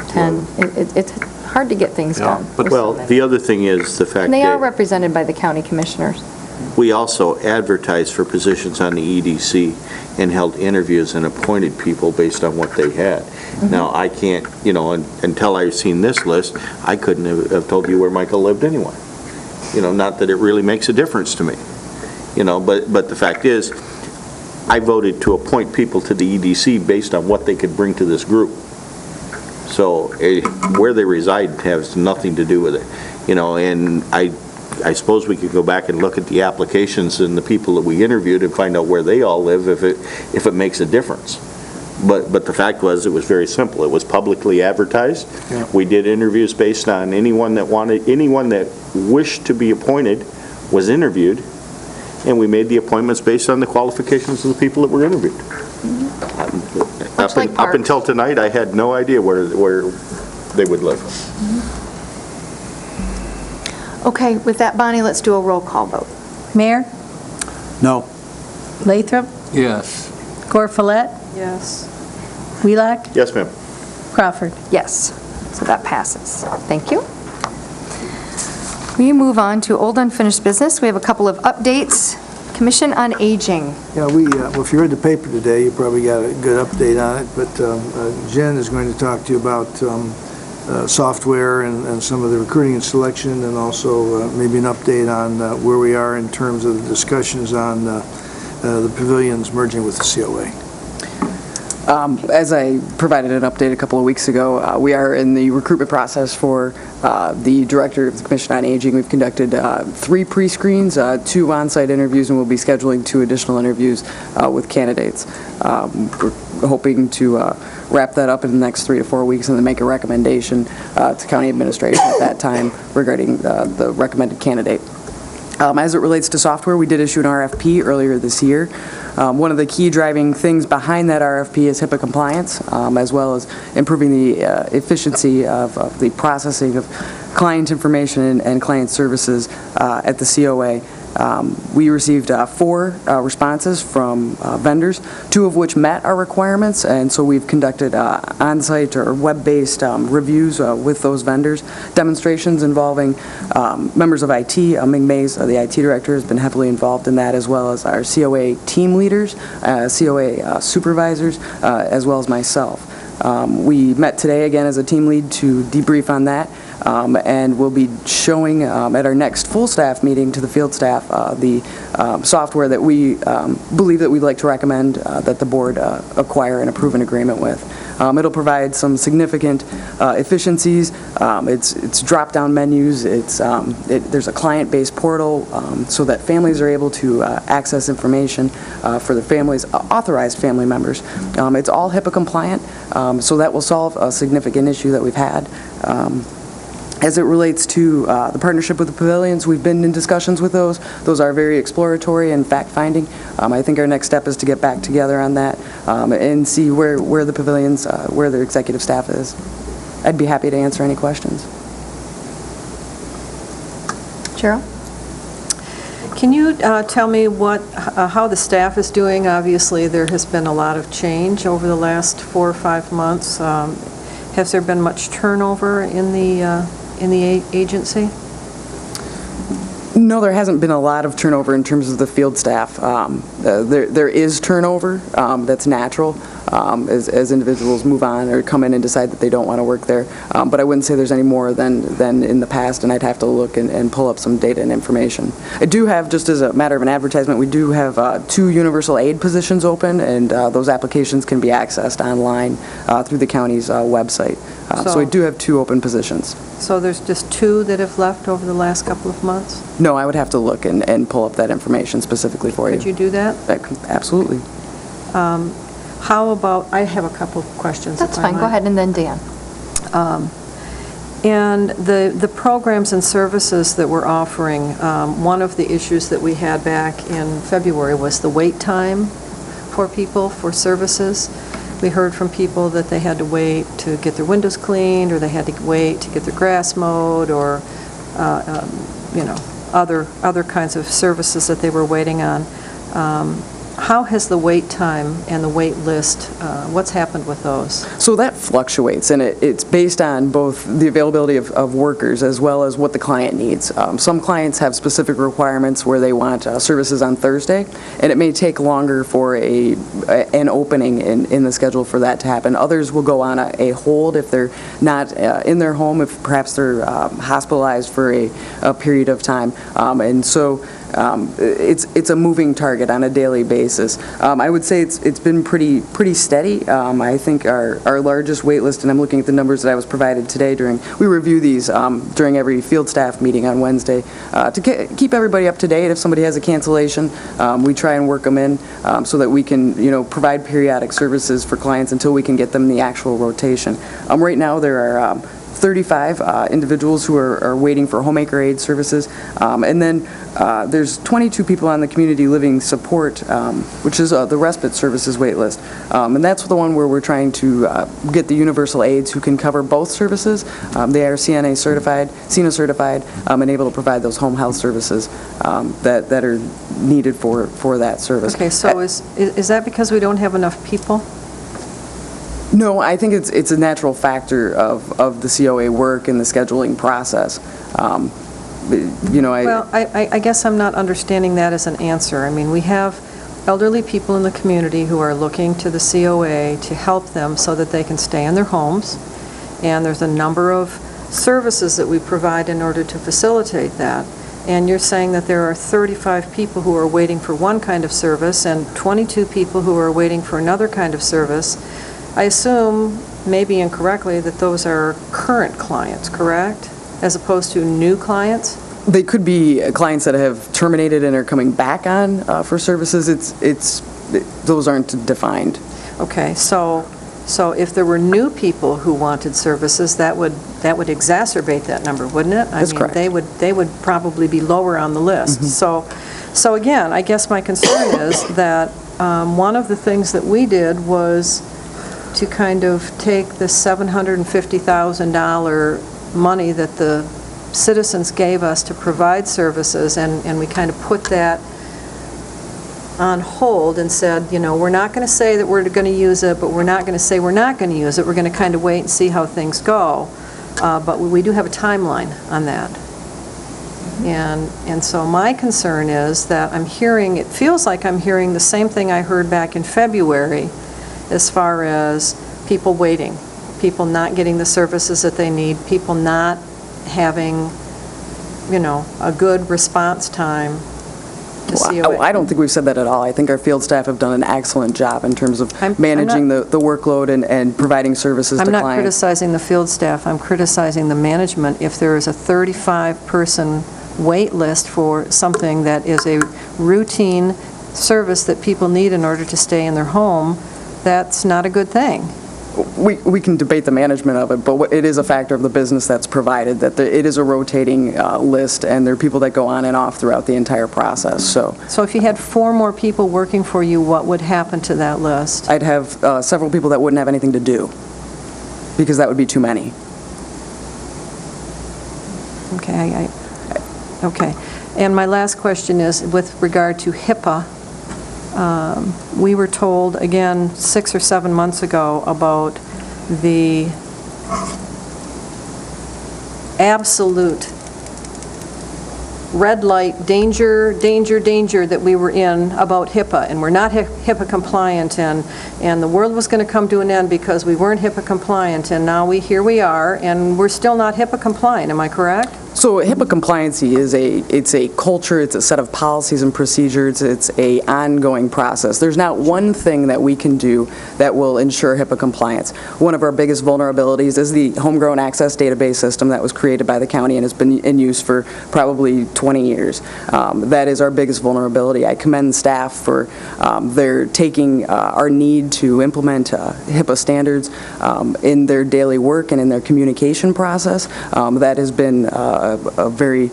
10, it's hard to get things Yeah, done. but- with so Well, many. the other thing is the fact And they are that represented by the county commissioners. we also advertised for positions on the EDC and held interviews and appointed people based on what they had. Now, I can't, until I've seen this list, I couldn't have told you where Michael lived anyway. Not that it really makes a difference to me. But the fact is, I voted to appoint people to the EDC based on what they could bring to this group. So where they reside has nothing to do with it. And I suppose we could go back and look at the applications and the people that we interviewed and find out where they all live if it makes a difference. But the fact was, it was very simple. It was publicly advertised. Yeah. We did interviews based on anyone that wished to be appointed was interviewed, and we made the appointments based on the qualifications of the people that were interviewed. Much like Up Parks. until tonight, I had no idea where they would live. Okay, with that, Bonnie, let's do a roll call vote. Mayor? No. Lathrop? Yes. Gore Follett? Yes. Wheelock? Yes, ma'am. Crawford? Yes, so that passes. Thank you. We move on to old unfinished business. We have a couple of updates. Commission on Aging. Yeah, well, if you read the paper today, you probably got a good update on it, but Jen is going to talk to you about software and some of the recruiting and selection, and also maybe an update on where we are in terms of the discussions on the pavilions merging with the COA. As I provided an update a couple of weeks ago, we are in the recruitment process for the Director of the Commission on Aging. We've conducted 3 pre-screens, 2 on-site interviews, and we'll be scheduling 2 additional interviews with candidates. We're hoping to wrap that up in the next 3 to 4 weeks and then make a recommendation to county administration at that time regarding the recommended candidate. As it relates to software, we did issue an RFP earlier this year. One of the key driving things behind that RFP is HIPAA compliance, as well as improving the efficiency of the processing of client information and client services at the COA. We received 4 responses from vendors, 2 of which met our requirements, and so we've conducted on-site or web-based reviews with those vendors, demonstrations involving members of IT. Ming Mays, the IT director, has been heavily involved in that, as well as our COA team leaders, COA supervisors, as well as myself. We met today again as a team lead to debrief on that. and we'll be showing at our next full staff meeting to the field staff the software that we believe that we'd like to recommend that the board acquire and approve an agreement with. It'll provide some significant efficiencies. It's drop-down menus. There's a client-based portal so that families are able to access information for their families, authorized family members. It's all HIPAA compliant, so that will solve a significant issue that we've had. As it relates to the partnership with the pavilions, we've been in discussions with those. Those are very exploratory and fact-finding. I think our next step is to get back together on that and see where the pavilions, where their executive staff is. I'd be happy to answer any questions. Cheryl? Can you tell me how the staff is doing? Obviously, there has been a lot of change over the last 4 or 5 months. Has there been much turnover in the agency? No, there hasn't been a lot of turnover in terms of the field staff. There is turnover. That's natural as individuals move on or come in and decide that they don't want to work there. But I wouldn't say there's any more than in the past, and I'd have to look and pull up some data and information. I do have, just as a matter of an advertisement, we do have 2 universal aid positions open, and those applications can be accessed online through the county's website. So we do have 2 open positions. So there's just 2 that have left over the last couple of months? No, I would have to look and pull up that information specifically for you. Could you do that? Absolutely. How about, I have a couple of questions. That's fine, go ahead, and then Dan. And the programs and services that we're offering, one of the issues that we had back in February was the wait time for people for services. We heard from people that they had to wait to get their windows cleaned, or they had to wait to get their grass mowed, or other kinds of services that they were waiting on. How has the wait time and the wait list, what's happened with those? So that fluctuates, and it's based on both the availability of workers as well as what the client needs. Some clients have specific requirements where they want services on Thursday, and it may take longer for an opening in the schedule for that to happen. Others will go on a hold if they're not in their home, if perhaps they're hospitalized for a period of time. And so it's a moving target on a daily basis. I would say it's been pretty steady. I think our largest wait list, and I'm looking at the numbers that I was provided today we review these during every field staff meeting on Wednesday to keep everybody up to date. If somebody has a cancellation, we try and work them in so that we can provide periodic services for clients until we can get them the actual rotation. Right now there are 35 individuals who are waiting for homemaker aid services, and then there's 22 people on the community living support, which is the respite services wait list, and that's the one where we're trying to get the universal aides who can cover both services. They are CNA certified, CINA certified, and able to provide those home health services that are needed for that service. Okay, so is that because we don't have enough people? No, I think it's a natural factor of the COA work and the scheduling process. Well, I guess I'm not understanding that as an answer. I mean, we have elderly people in the community who are looking to the COA to help them so that they can stay in their homes, and there's a number of services that we provide in order to facilitate that. And you're saying that there are 35 people who are waiting for one kind of service and 22 people who are waiting for another kind of service. I assume, maybe incorrectly, that those are current clients, correct? As opposed to new clients? They could be clients that have terminated and are coming back on for services. Those aren't defined. Okay, so if there were new people who wanted services, that would exacerbate that number, wouldn't it? That's correct. They would probably be lower on the list. Mm-hmm. So again, I guess my concern is that one of the things that we did was to kind of take the $750,000 money that the citizens gave us to provide services, and we kind of put that on hold and said, we're not going to say that we're going to use it, but we're not going to say we're not going to use it. We're going to kind of wait and see how things go. But we do have a timeline on that. And so my concern is that it feels like I'm hearing the same thing I heard back in February, as far as people waiting, people not getting the services that they need, people not having, a good response time to see Well, I don't think we've said that at all. I think our field staff have done an excellent job in terms of I'm managing not- the workload and providing services to I'm clients. not criticizing the field staff, I'm criticizing the management. If there is a 35-person wait list for something that is a routine service that people need in order to stay in their home, that's not a good thing. We can debate the management of it, but it is a factor of the business that's provided, that it is a rotating list, and there are people that go on and off throughout the entire process, so So if you had 4 more people working for you, what would happen to that list? I'd have several people that wouldn't have anything to do, because that would be too many. Okay, okay. And my last question is, with regard to HIPAA, we were told, again, 6 or 7 months ago, about the absolute red light, danger, danger, danger that we were in about HIPAA, and we're not HIPAA compliant, and the world was going to come to an end because we weren't HIPAA compliant, and now here we are, and we're still not HIPAA compliant, am I correct? So HIPAA compliancy is a culture, it's a set of policies and procedures, it's a ongoing process. There's not one thing that we can do that will ensure HIPAA compliance. One of our biggest vulnerabilities is the homegrown access database system that was created by the county and has been in use for probably 20 years. That is our biggest vulnerability. I commend staff for their taking our need to implement HIPAA standards in their daily work and in their communication process. That has been a very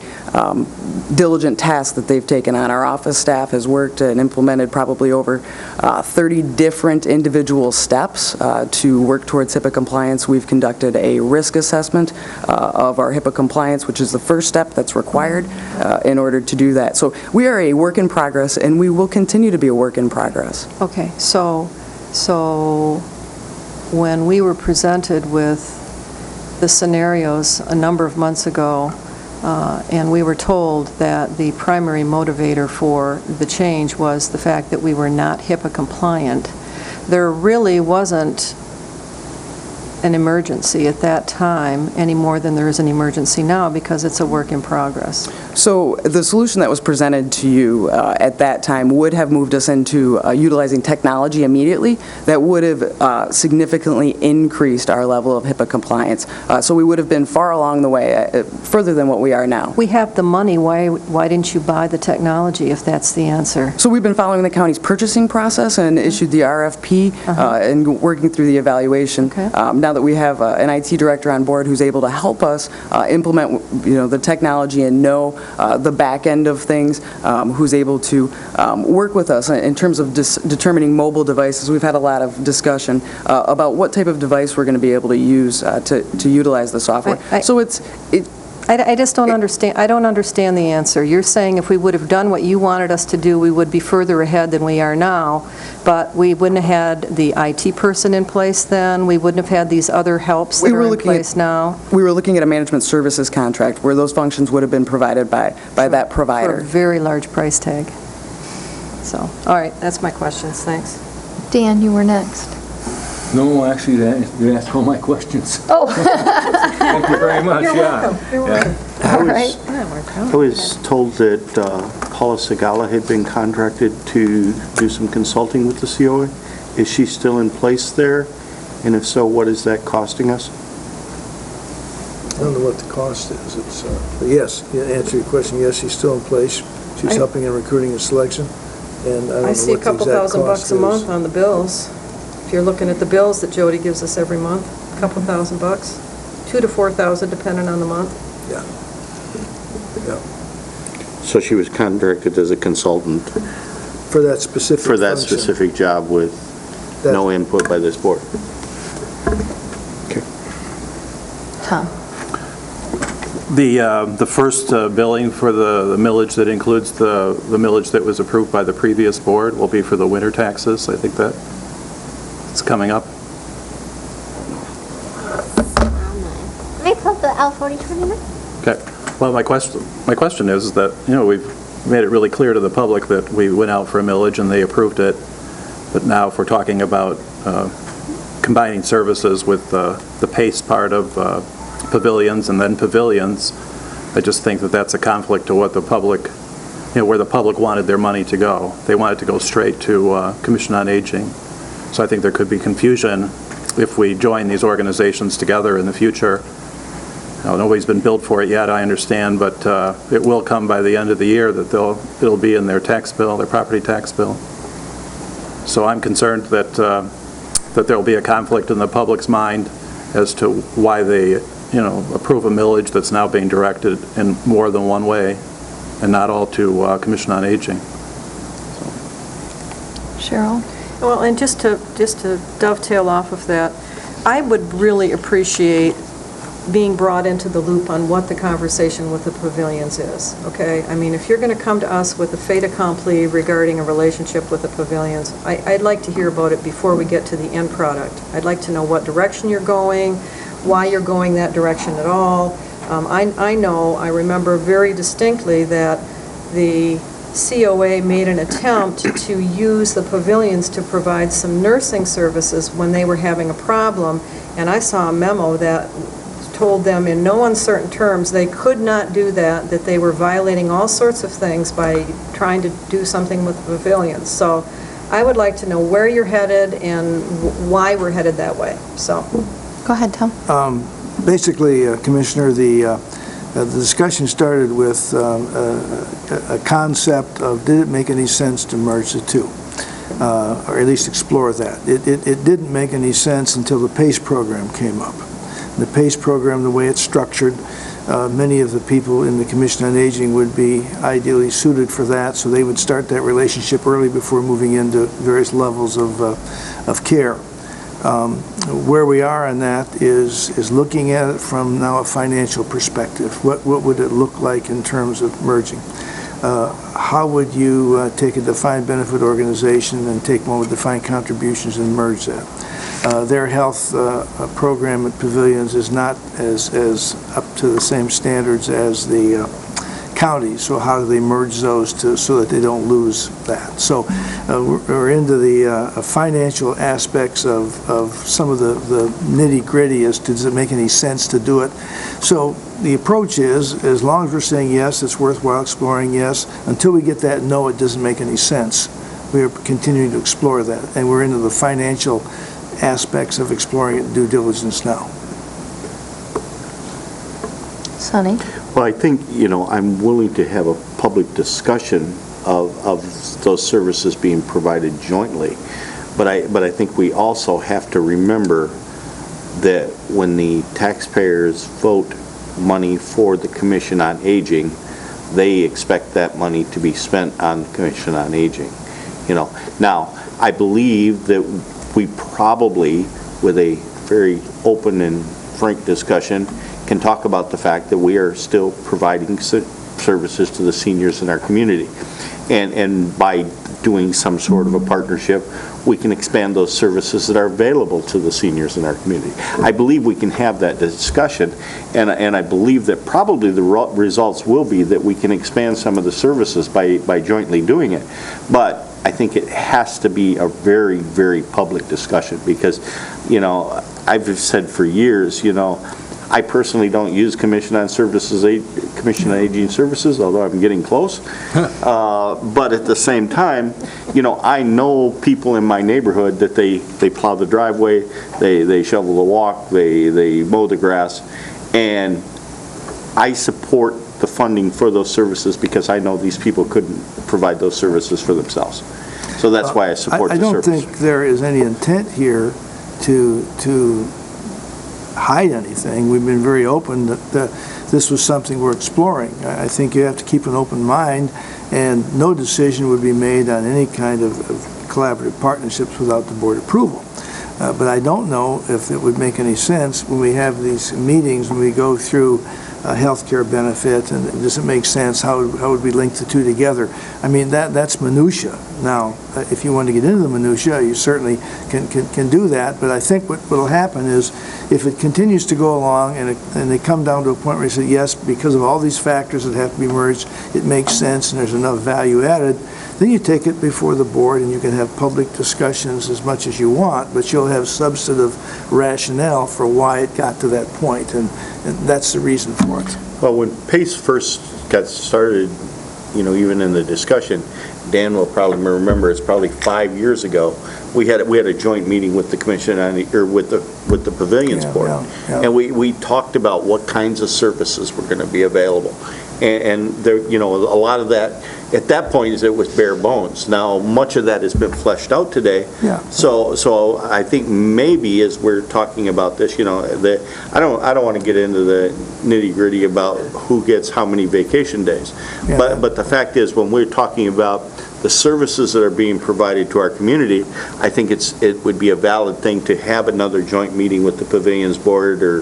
diligent task that they've taken on. Our office staff has worked and implemented probably over 30 different individual steps to work towards HIPAA compliance. We've conducted a risk assessment of our HIPAA compliance, which is the first step that's required in order to do that. So we are a work in progress, and we will continue to be a work in progress. Okay, so when we were presented with the scenarios a number of months ago, and we were told that the primary motivator for the change was the fact that we were not HIPAA compliant, there really wasn't an emergency at that time any more than there is an emergency now, because it's a work in progress. So the solution that was presented to you at that time would have moved us into utilizing technology immediately that would have significantly increased our level of HIPAA compliance. So we would have been far along the way, further than what we are now. We have the money, why didn't you buy the technology if that's the answer? So we've been following the county's purchasing process and issued the RFP and working through the evaluation. Okay. Now that we have an IT director on board who's able to help us implement, the technology and know the back end of things, who's able to work with us in terms of determining mobile devices. We've had a lot of discussion about what type of device we're going to be able to use to utilize the software. I just don't understand. I don't understand the answer. You're saying if we would have done what you wanted us to do, we would be further ahead than we are now, but we wouldn't have had the IT person in place then? We wouldn't have had these other helps that are in place now? We were looking at a management services contract where those functions would have been provided by that For a provider. very large price tag. So, all right, that's my questions. Thanks. Dan, you were next. No, actually, you asked all my questions. Oh. Thank you very much, You're welcome. You're welcome. All right. I was told that Paula Segala had been contracted to do some consulting with the COA. Is she still in place there? And if so, what is that costing us? I don't know what the cost is. But yes, to answer your question, yes, she's still in place. She's helping in recruiting and selection, and I don't know I what see a the couple exact $1,000 cost a is. month on the bills. If you're looking at the bills that Jody gives us every month, a couple $1,000, $2,000 to $4,000 depending on the month. Yeah. So she was contracted as a consultant For that specific for that function. specific job with That- no input by this board? Tom. The first billing for the millage that includes the millage that was approved by the previous board will be for the winter taxes. I think that it's coming up. Can I pull up the L4029? Okay. Well, my question is that, we've made it really clear to the public that we went out for a millage and they approved it. But now if we're talking about combining services with the PACE part of pavilions and then pavilions. I just think that that's a conflict to what the public, where the public wanted their money to go. They wanted to go straight to Commission on Aging. So I think there could be confusion if we join these organizations together in the future. Nobody's been billed for it yet, I understand, but it will come by the end of the year that it'll be in their tax bill, their property tax bill. So I'm concerned that there will be a conflict in the public's mind as to why they, approve a millage that's now being directed in more than one way and not all to Commission on Aging. Cheryl? Well, and just to dovetail off of that, I would really appreciate being brought into the loop on what the conversation with the pavilions is, okay? I mean, if you're going to come to us with a fait accompli regarding a relationship with the pavilions, I'd like to hear about it before we get to the end product. I'd like to know what direction you're going, why you're going that direction at all. I remember very distinctly that the COA made an attempt to use the pavilions to provide some nursing services when they were having a problem, and I saw a memo that told them in no uncertain terms they could not do that they were violating all sorts of things by trying to do something with the pavilions. So I would like to know where you're headed and why we're headed that way. So, Go ahead, Tom. Basically, Commissioner, the discussion started with a concept of did it make any sense to merge the two, or at least explore that. It didn't make any sense until the PACE program came up. The PACE program, the way it's structured, many of the people in the Commission on Aging would be ideally suited for that, so they would start that relationship early before moving into various levels of care. Where we are on that is looking at it from now a financial perspective. What would it look like in terms of merging? How would you take a defined benefit organization and take one with defined contributions and merge that? Their health program at Pavilions is not as up to the same standards as the county, so how do they merge those so that they don't lose that? So we're into the financial aspects of some of the nitty-gritty as to does it make any sense to do it. So the approach is, as long as we're saying yes, it's worthwhile exploring, yes, until we get that no, it doesn't make any sense. We are continuing to explore that, and we're into the financial aspects of exploring it in due diligence now. Sonny? Well, I think, I'm willing to have a public discussion of those services being provided jointly. But I think we also have to remember that when the taxpayers vote money for the Commission on Aging, they expect that money to be spent on the Commission on Aging. Now, I believe that we probably, with a very open and frank discussion, can talk about the fact that we are still providing services to the seniors in our community. And by doing some sort of a partnership, we can expand those services that are available to the seniors in our community. I believe we can have that discussion, and I believe that probably the results will be that we can expand some of the services by jointly doing it. But I think it has to be a very, very public discussion because, I've said for years, I personally don't use Commission on Aging Services, although I'm getting close. But at the same time, I know people in my neighborhood that they plow the driveway, they shovel the walk, they mow the grass, and I support the funding for those services because I know these people couldn't provide those services for themselves. So that's why I support the service. I don't think there is any intent here to hide anything. We've been very open that this was something we're exploring. I think you have to keep an open mind, and no decision would be made on any kind of collaborative partnerships without the board approval. But I don't know if it would make any sense when we have these meetings, when we go through health care benefit, and does it make sense? How would we link the two together? I mean, that's minutia. Now, if you want to get into the minutia, you certainly can do that, but I think what will happen is if it continues to go along and they come down to a point where you say, yes, because of all these factors that have to be merged, it makes sense and there's enough value added, Then you take it before the board, and you can have public discussions as much as you want, but you'll have substantive rationale for why it got to that point, and that's the reason for it. Well, when PACE first got started, even in the discussion, Dan will probably remember, it's probably 5 years ago, we had a joint meeting with the commission with the Pavilions Yeah, Board. yeah. And we talked about what kinds of services were going to be available. And there, a lot of that, at that point, it was bare bones. Now, much of that has been fleshed out today. Yeah. So I think maybe as we're talking about this, I don't want to get into the nitty-gritty about who gets how many vacation days. Yeah. But the fact is, when we're talking about the services that are being provided to our community, I think it would be a valid thing to have another joint meeting with the Pavilions Board or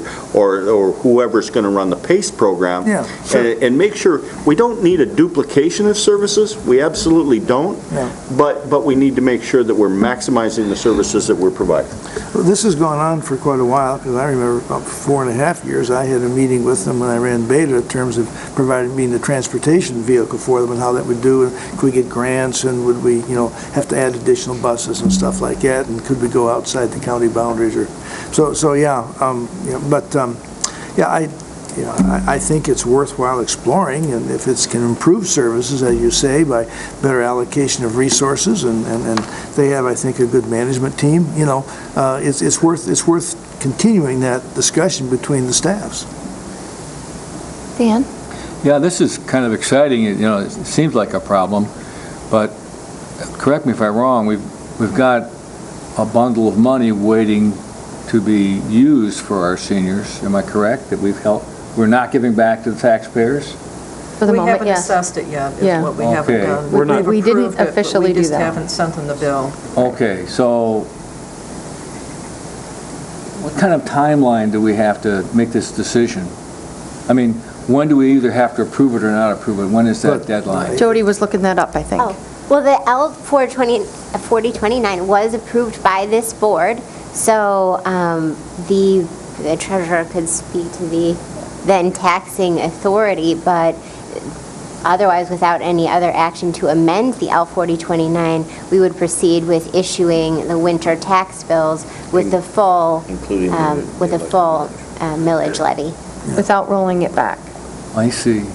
whoever's going to run the PACE program. Yeah, sure. And make sure, we don't need a duplication of services, we absolutely don't, Yeah. but we need to make sure that we're maximizing the services that we're providing. Well, this has gone on for quite a while, because I remember about 4.5 years, I had a meeting with them when I ran Beta in terms of being the transportation vehicle for them and how that would do, and could we get grants, and would we, have to add additional buses and stuff like that, and could we go outside the county boundaries, or, I think it's worthwhile exploring, and if it can improve services, as you say, by better allocation of resources, and they have, I think, a good management team, it's worth continuing that discussion between the staffs. Dan? Yeah, this is kind of exciting. It seems like a problem, but correct me if I'm wrong, we've got a bundle of money waiting to be used for our seniors. Am I correct? That we're not giving back to the taxpayers? For the We moment, haven't yes. assessed it yet, Yeah. is what we haven't Okay. done. We're not- We didn't approved it, but officially do We just that. haven't sent them the bill. Okay, so what kind of timeline do we have to make this decision? I mean, when do we either have to approve it or not approve it? When is that deadline? Jody was looking that up, I think. Oh, well, the L4029 was approved by this board, so the treasurer could speak to the then taxing authority, but otherwise, without any other action to amend the L4029, we would proceed with issuing the winter tax bills with the full, Including with a full millage levy. Without rolling it back. I see.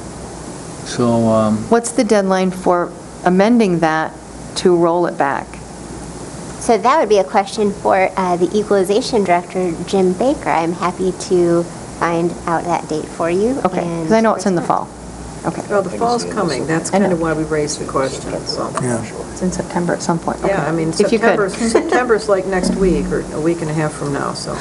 So, What's the deadline for amending that to roll it back? So that would be a question for the equalization director, Jim Baker. I'm happy to find out that date for you. Okay, and because I know it's in the fall. Okay. Well, the fall's coming, that's I know. kind of why we raised the question, so. Yeah. It's in September at some point. Okay. Yeah, I mean, If you could. September's like next week, or a week and a half from now, so.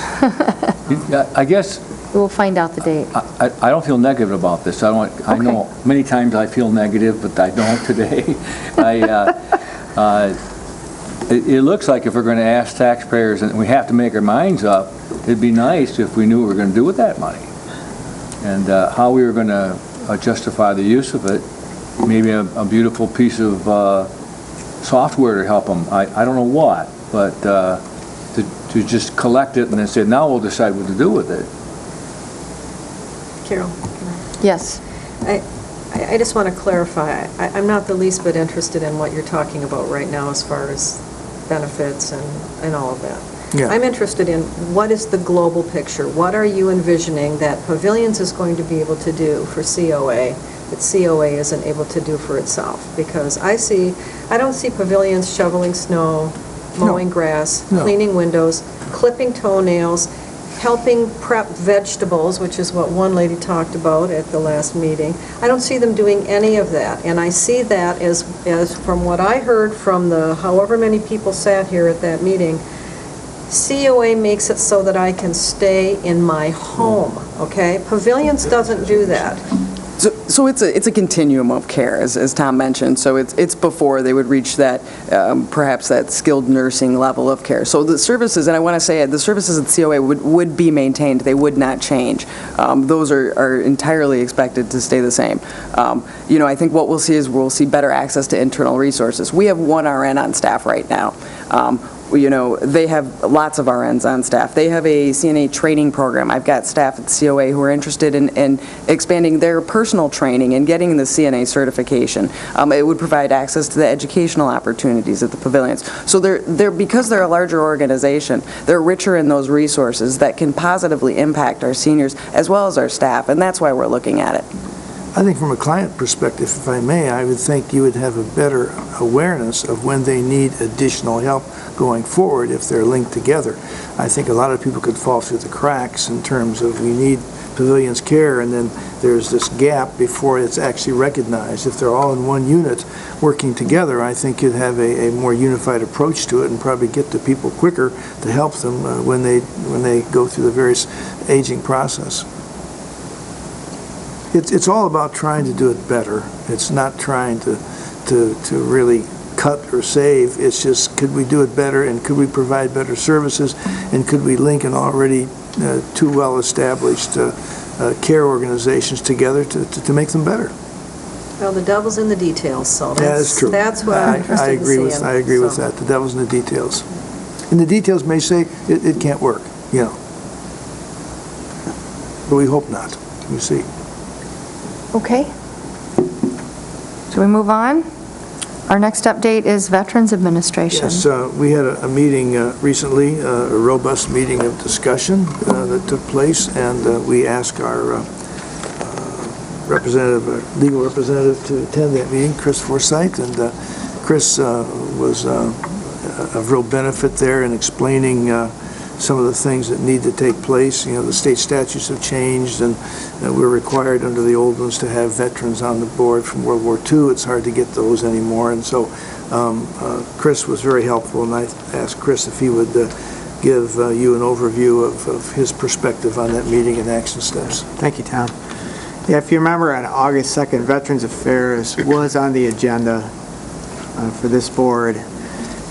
I guess We'll find out the date. I don't feel negative about this. I know many times I feel negative, but I don't today. It looks like if we're going to ask taxpayers, and we have to make our minds up, it'd be nice if we knew what we were going to do with that money, and how we were going to justify the use of it. Maybe a beautiful piece of software to help them. I don't know what, but to just collect it and then say, now we'll decide what to do with it. Carol? Yes. I just want to clarify, I'm not the least bit interested in what you're talking about right now as far as benefits and all of that. Yeah. I'm interested in what is the global picture? What are you envisioning that Pavilions is going to be able to do for COA that COA isn't able to do for itself? Because I don't see Pavilions shoveling snow, mowing grass, No. cleaning windows, clipping toenails, helping prep vegetables, which is what one lady talked about at the last meeting. I don't see them doing any of that, and I see that as from what I heard from the however many people sat here at that meeting, COA makes it so that I can stay in my home, okay? Pavilions doesn't do that. So it's a continuum of care, as Tom mentioned. So it's before they would reach that, perhaps that skilled nursing level of care. So the services, and I want to say the services at COA would be maintained. They would not change. Those are entirely expected to stay the same. I think what we'll see is we'll see better access to internal resources. We have one RN on staff right now. they have lots of RNs on staff. They have a CNA training program. I've got staff at the COA who are interested in expanding their personal training and getting the CNA certification. It would provide access to the educational opportunities at the pavilions. So because they're a larger organization, they're richer in those resources that can positively impact our seniors as well as our staff, and that's why we're looking at it. I think from a client perspective, if I may, I would think you would have a better awareness of when they need additional help going forward if they're linked together. I think a lot of people could fall through the cracks in terms of we need pavilions care, and then there's this gap before it's actually recognized. If they're all in one unit working together, I think you'd have a more unified approach to it and probably get to people quicker to help them when they go through the various aging process. It's all about trying to do it better. It's not trying to really cut or save. It's just, could we do it better, and could we provide better services, and could we link an already too well-established care organizations together to make them better? Well, the devil's in the details, so That's true. That's what I'm interested in seeing. I agree with that. The devil's in the details. And the details may say it can't work, But we hope not. We'll see. Okay. So we move on. Our next update is Veterans Administration. Yes, we had a meeting recently, a robust meeting of discussion that took place, and we asked our legal representative to attend that meeting, Chris Forsythe, and Chris was of real benefit there in explaining some of the things that need to take place. The state statutes have changed, and we're required under the old ones to have veterans on the board from World War II. It's hard to get those anymore, and so Chris was very helpful, and I asked Chris if he would give you an overview of his perspective on that meeting and action steps. Thank you, Tom. Yeah, if you remember, on August 2nd, Veterans Affairs was on the agenda for this board.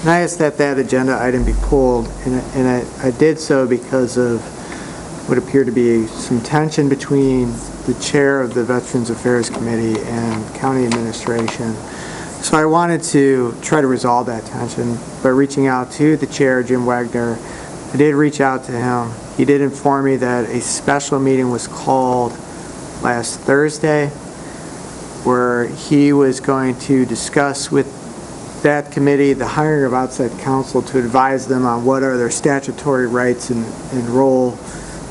And I asked that agenda item be pulled, and I did so because of what appeared to be some tension between the chair of the Veterans Affairs Committee and county administration. So I wanted to try to resolve that tension by reaching out to the chair, Jim Wagner. I did reach out to him. He did inform me that a special meeting was called last Thursday where he was going to discuss with that committee the hiring of outside counsel to advise them on what are their statutory rights and role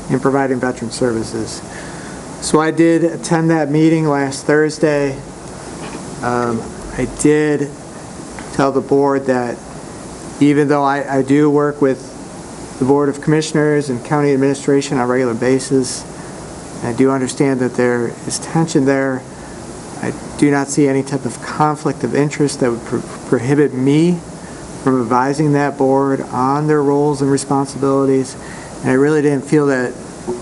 in providing veteran services. So I did attend that meeting last Thursday. I did tell the board that even though I do work with the Board of Commissioners and county administration on a regular basis, I do understand that there is tension there. I do not see any type of conflict of interest that would prohibit me from advising that board on their roles and responsibilities. And I really didn't feel that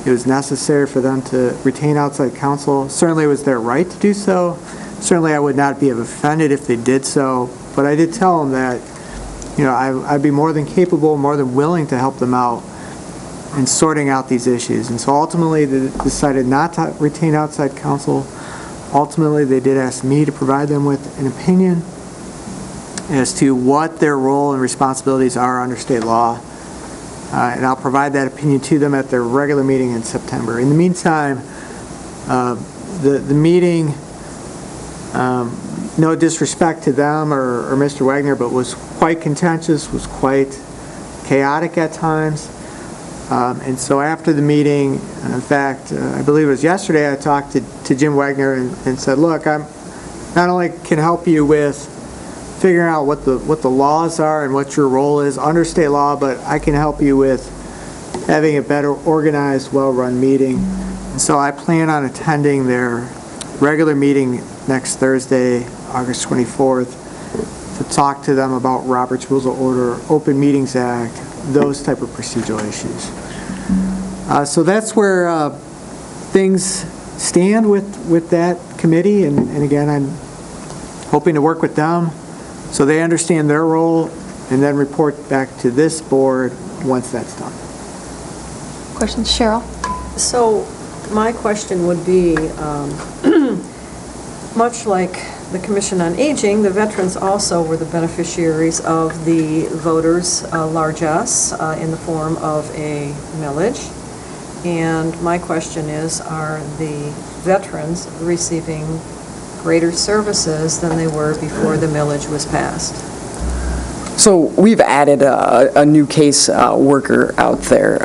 it was necessary for them to retain outside counsel. Certainly it was their right to do so. Certainly I would not be offended if they did so. But I did tell them that, I'd be more than capable, more than willing to help them out in sorting out these issues. And so ultimately they decided not to retain outside counsel. Ultimately, they did ask me to provide them with an opinion as to what their role and responsibilities are under state law. And I'll provide that opinion to them at their regular meeting in September. In the meantime, the meeting, no disrespect to them or Mr. Wagner, but was quite contentious, was quite chaotic at times. And so after the meeting, in fact, I believe it was yesterday, I talked to Jim Wagner and said, look, I'm not only can help you with figuring out what the laws are and what your role is under state law, but I can help you with having a better organized, well-run meeting. And so I plan on attending their regular meeting next Thursday, August 24th, to talk to them about Robert's Rules of Order, Open Meetings Act, those type of procedural issues. So that's where things stand with that committee, and again, I'm hoping to work with them so they understand their role and then report back to this board once that's done. Questions, Cheryl? So my question would be, much like the Commission on Aging, the veterans also were the beneficiaries of the voters' largesse in the form of a millage. And my question is, are the veterans receiving greater services than they were before the millage was passed? So we've added a new case worker out there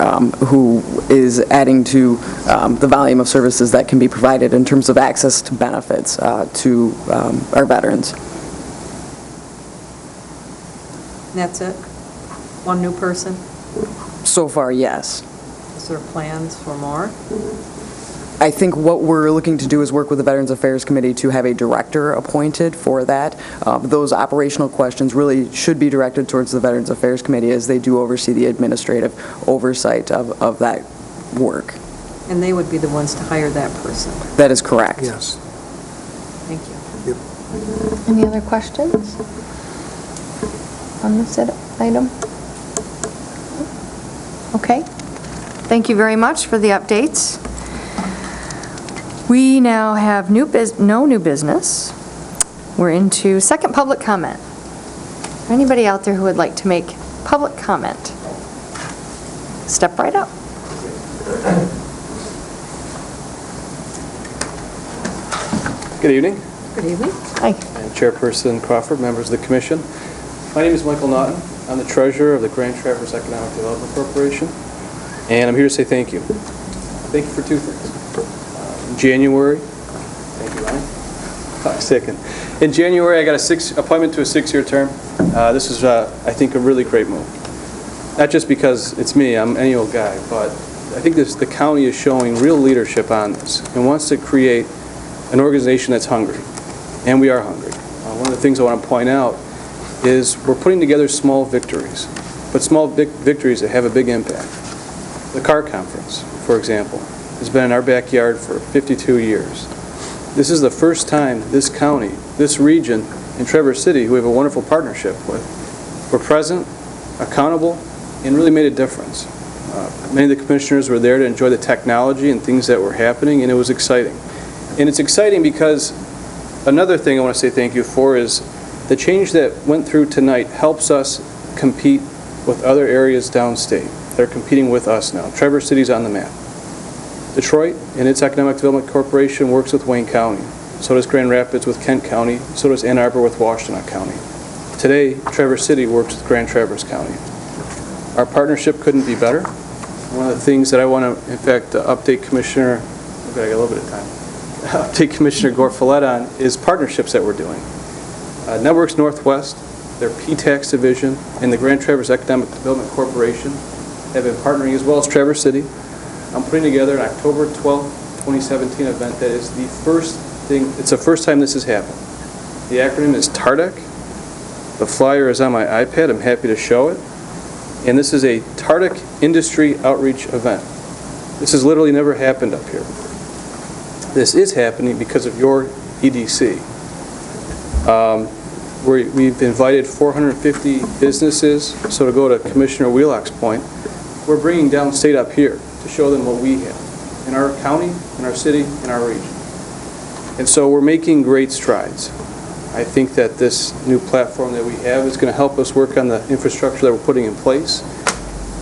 who is adding to the volume of services that can be provided in terms of access to benefits to our veterans. And that's it? One new person? So far, yes. Is there plans for more? I think what we're looking to do is work with the Veterans Affairs Committee to have a director appointed for that. Those operational questions really should be directed towards the Veterans Affairs Committee, as they do oversee the administrative oversight of that work. And they would be the ones to hire that person? That is correct. Yes. Thank you. Any other questions on this item? Okay. Thank you very much for the updates. We now have no new business. We're into second public comment. Anybody out there who would like to make public comment? Step right up. Good evening. Good evening. Hi. I'm Chairperson Crawford, members of the Commission. My name is Michael Naughton. I'm the Treasurer of the Grand Traverse Economic Development Corporation, and I'm here to say thank you. Thank you for two things. In January, thank you, Ryan. Second. In January, I got an appointment to a 6-year term. This is, I think, a really great move. Not just because it's me, I'm any old guy, but I think the county is showing real leadership on this and wants to create an organization that's hungry, and we are hungry. One of the things I want to point out is we're putting together small victories, but small victories that have a big impact. The CAR Conference, for example, has been in our backyard for 52 years. This is the first time this county, this region, and Traverse City, who we have a wonderful partnership with, were present, accountable, and really made a difference. Many of the commissioners were there to enjoy the technology and things that were happening, and it was exciting. And it's exciting because another thing I want to say thank you for is the change that went through tonight helps us compete with other areas downstate. They're competing with us now. Traverse City's on the map. Detroit and its Economic Development Corporation works with Wayne County. So does Grand Rapids with Kent County. So does Ann Arbor with Washtenaw County. Today, Traverse City works with Grand Traverse County. Our partnership couldn't be better. One of the things that I want to, in fact, update Commissioner, I've got a little bit of time, update Commissioner Gore-Follett on is partnerships that we're doing. Networks Northwest, their PTAX division, and the Grand Traverse Economic Development Corporation have been partnering, as well as Traverse City. I'm putting together an October 12th, 2017 event that is the first thing, it's the first time this has happened. The acronym is TARDEC. The flyer is on my iPad. I'm happy to show it. And this is a TARDEC industry outreach event. This has literally never happened up here. This is happening because of your EDC. We've invited 450 businesses, so to go to Commissioner Wheelock's point, we're bringing downstate up here to show them what we have in our county, in our city, in our region. And so we're making great strides. I think that this new platform that we have is going to help us work on the infrastructure that we're putting in place.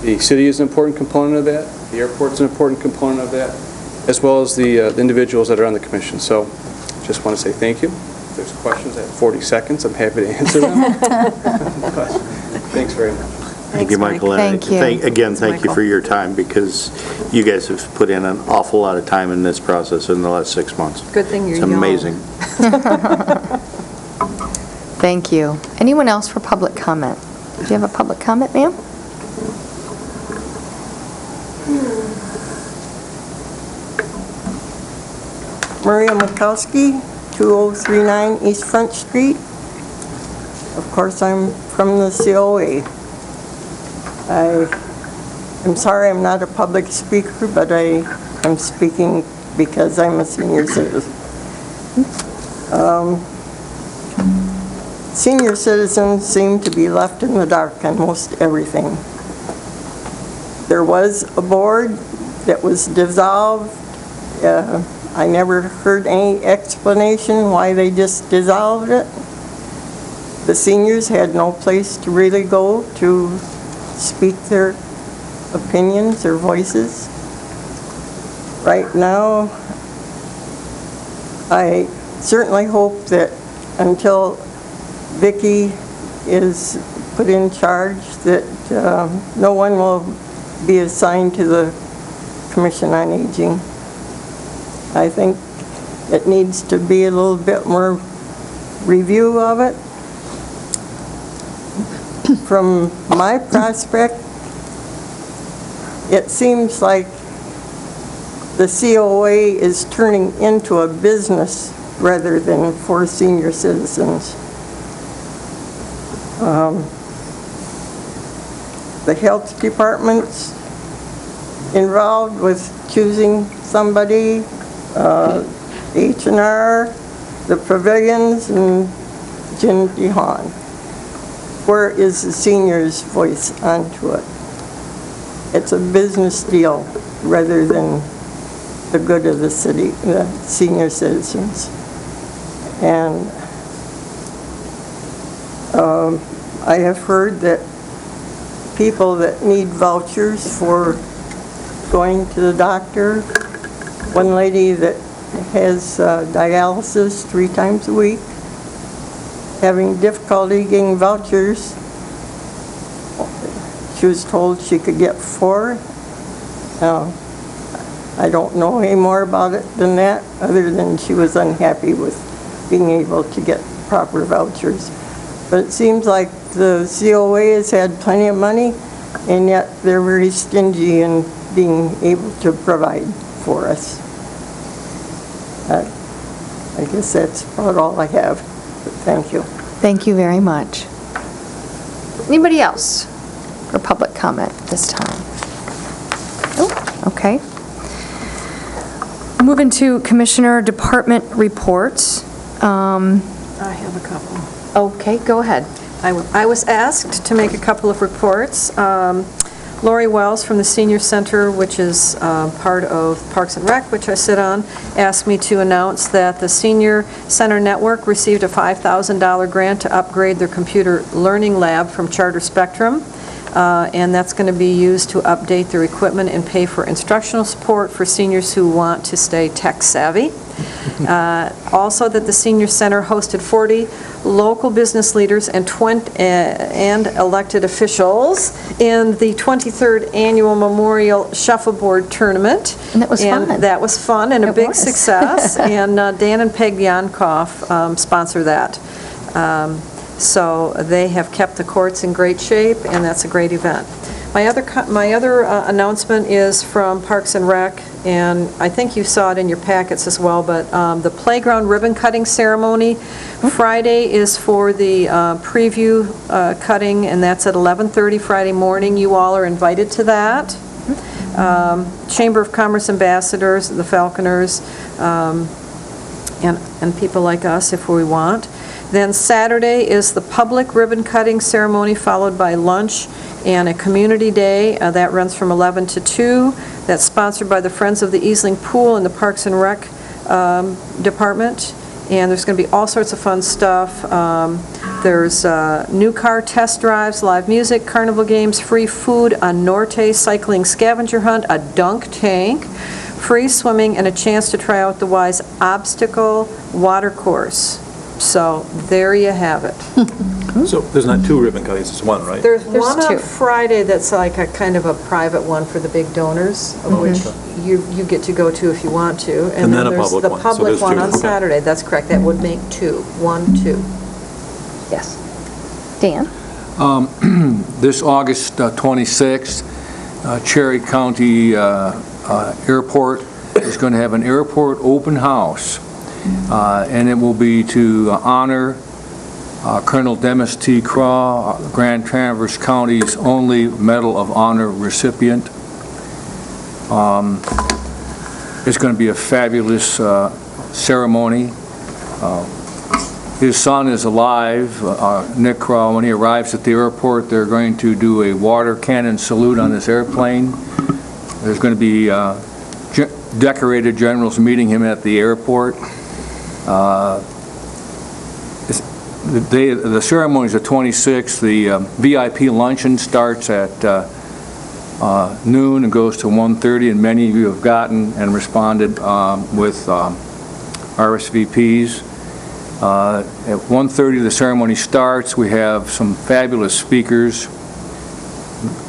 The city is an important component of that. The airport's an important component of that, as well as the individuals that are on the commission. So just want to say thank you. If there's questions, I have 40 seconds. I'm happy to answer them. But thanks very much. Thank you, Michael. Thank you. Again, thank you for your time, because you guys have put in an awful lot of time in this process in the last 6 months. Good thing you're It's young. amazing. Thank you. Anyone else for public comment? Do you have a public comment, ma'am? Maria Mikowski, 2039 East Front Street. Of course, I'm from the COA. I'm sorry I'm not a public speaker, but I'm speaking because I'm a senior citizen. Senior citizens seem to be left in the dark on most everything. There was a board that was dissolved I never heard any explanation why they just dissolved it. The seniors had no place to really go to speak their opinions or voices. Right now, I certainly hope that until Vicki is put in charge, that no one will be assigned to the Commission on Aging. I think it needs to be a little bit more review of it. From my prospect, it seems like the COA is turning into a business rather than for senior citizens. The health department's involved with choosing somebody, H&R, the pavilions, and Jim DeHaan. Where is the seniors' voice onto it? It's a business deal rather than the good of the city, the senior citizens. And I have heard that people that need vouchers for going to the doctor, one lady that has dialysis 3 times a week, having difficulty getting vouchers. She was told she could get 4. I don't know any more about it than that, other than she was unhappy with being able to get proper vouchers. But it seems like the COA has had plenty of money, and yet they're very stingy in being able to provide for us. I guess that's about all I have. But thank you. Thank you very much. Anybody else for public comment this time? Oh, okay. Moving to Commissioner Department reports. I have a couple. Okay, go ahead. I was asked to make a couple of reports. Lori Wells from the Senior Center, which is part of Parks and Rec, which I sit on, asked me to announce that the Senior Center Network received a $5,000 grant to upgrade their computer learning lab from Charter Spectrum, and that's going to be used to update their equipment and pay for instructional support for seniors who want to stay tech savvy. Also, that the Senior Center hosted 40 local business leaders and elected officials in the 23rd Annual Memorial Shuffleboard Tournament. And that was fun. That was fun and a It big was. success. And Dan and Peg Yankoff sponsor that. So they have kept the courts in great shape, and that's a great event. My other announcement is from Parks and Rec, and I think you saw it in your packets as well, but the playground ribbon cutting ceremony, Friday is for the preview cutting, and that's at 11:30 Friday morning. You all are invited to that. Chamber of Commerce ambassadors, the Falconers, and people like us if we want. Then Saturday is the public ribbon cutting ceremony, followed by lunch and a community day. That runs from 11 to 2. That's sponsored by the Friends of the Easling Pool and the Parks and Rec Department. And there's going to be all sorts of fun stuff. There's new car test drives, live music, carnival games, free food, a Norte cycling scavenger hunt, a dunk tank, free swimming, and a chance to try out the Wise obstacle water course. So there you have it. So there's not 2 ribbon cuttings, it's 1, right? There's one two. on Friday that's like a kind of a private one for the big donors, of which you get to go to if you want to. And then a there's public the one. So public there's one two. on Okay. Saturday. That's correct. That would make 2. 1, 2. Yes. Dan? This August 26th, Cherry County Airport is going to have an airport open house, and it will be to honor Colonel Demis T. Craw, Grand Traverse County's only Medal of Honor recipient. It's going to be a fabulous ceremony. His son is alive, Nick Craw. When he arrives at the airport, they're going to do a water cannon salute on his airplane. There's going to be decorated generals meeting him at the airport. The ceremony is the 26th. The VIP luncheon starts at noon and goes to 1:30, and many of you have gotten and responded with RSVPs. At 1:30, the ceremony starts. We have some fabulous speakers.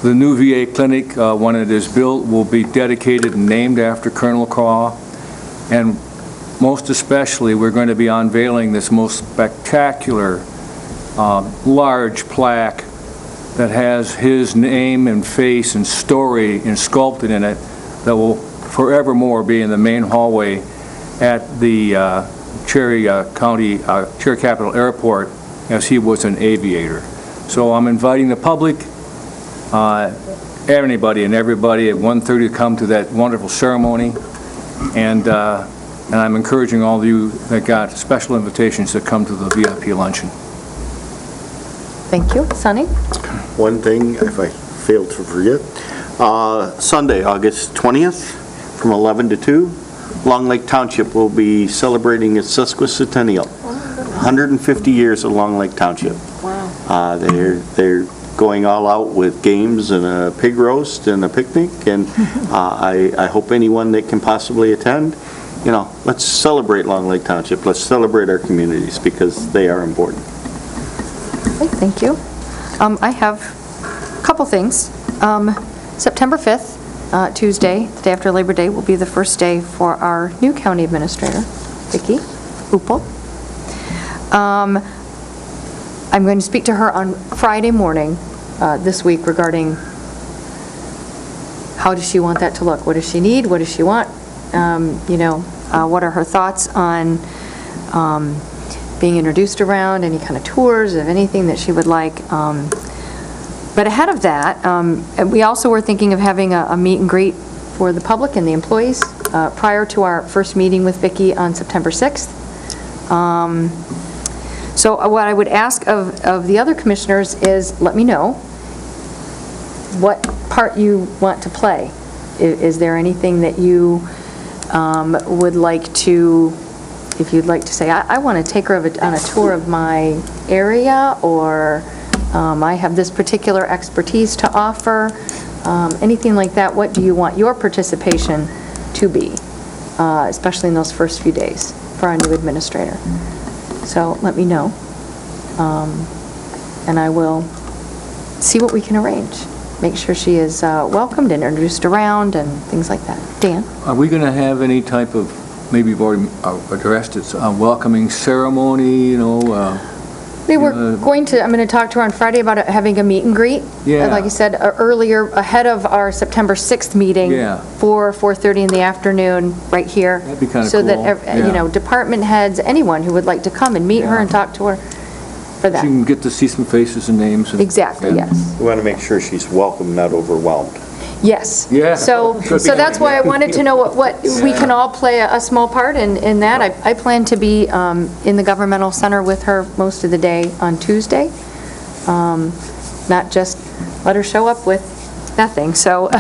The new VA clinic, when it is built, will be dedicated and named after Colonel Kaw. And most especially, we're going to be unveiling this most spectacular, large plaque that has his name and face and story sculpted in it that will forevermore be in the main hallway at the Cherry Capital Airport, as he was an aviator. So I'm inviting the public, anybody and everybody at 1:30 to come to that wonderful ceremony, and I'm encouraging all of you that got special invitations to come to the VIP luncheon. Thank you. Sonny? One thing, if I fail to forget, Sunday, August 20th, from 11 to 2, Long Lake Township will be celebrating its sesquicentennial, 150 years of Long Lake Township. Wow. They're going all out with games and a pig roast and a picnic, and I hope anyone that can possibly attend, let's celebrate Long Lake Township. Let's celebrate our communities, because they are important. Okay, thank you. I have a couple things. September 5th, Tuesday, the day after Labor Day, will be the first day for our new county administrator, Vicki Uppel. I'm going to speak to her on Friday morning this week regarding how does she want that to look? What does she need? What does she want? What are her thoughts on being introduced around, any kind of tours of anything that she would like. But ahead of that, we also were thinking of having a meet and greet for the public and the employees prior to our first meeting with Vicki on September 6th. So what I would ask of the other commissioners is let me know what part you want to play. Is there anything that you would like to, if you'd like to say, I want to take her on a tour of my area, or I have this particular expertise to offer, anything like that, what do you want your participation to be, especially in those first few days for our new administrator? So let me know, and I will see what we can arrange. Make sure she is welcomed and introduced around and things like that. Dan? Are we going to have any type of, maybe you've already addressed it, welcoming ceremony, We were going to, I'm going to talk to her on Friday about having a meet and greet. Yeah. Like I said earlier, ahead of our September 6th meeting. Yeah. For 4:30 in the afternoon, right here. That'd be kind of So cool. that, department heads, anyone who would like to come and meet her and talk to her for So that. you can get to see some faces and names. Exactly, Yeah. yes. We want to make sure she's welcome, not overwhelmed. Yes. Yeah. So that's why I wanted to know what we can all play a small part in that. I plan to be in the governmental center with her most of the day on Tuesday. Not just let her show up with nothing. So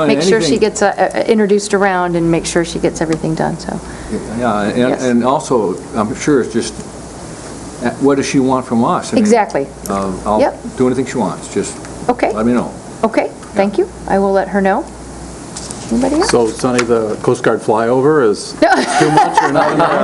make sure she gets introduced around and make sure she gets everything done, so. Yeah, Yes. and also, I'm sure it's just, what does she want from us? I mean, Exactly. I'll Yep. do anything she wants, just Okay. let me know. Okay, thank you. I will let her know. Anybody else? So, Sonny, the Coast Guard flyover is too much or not enough?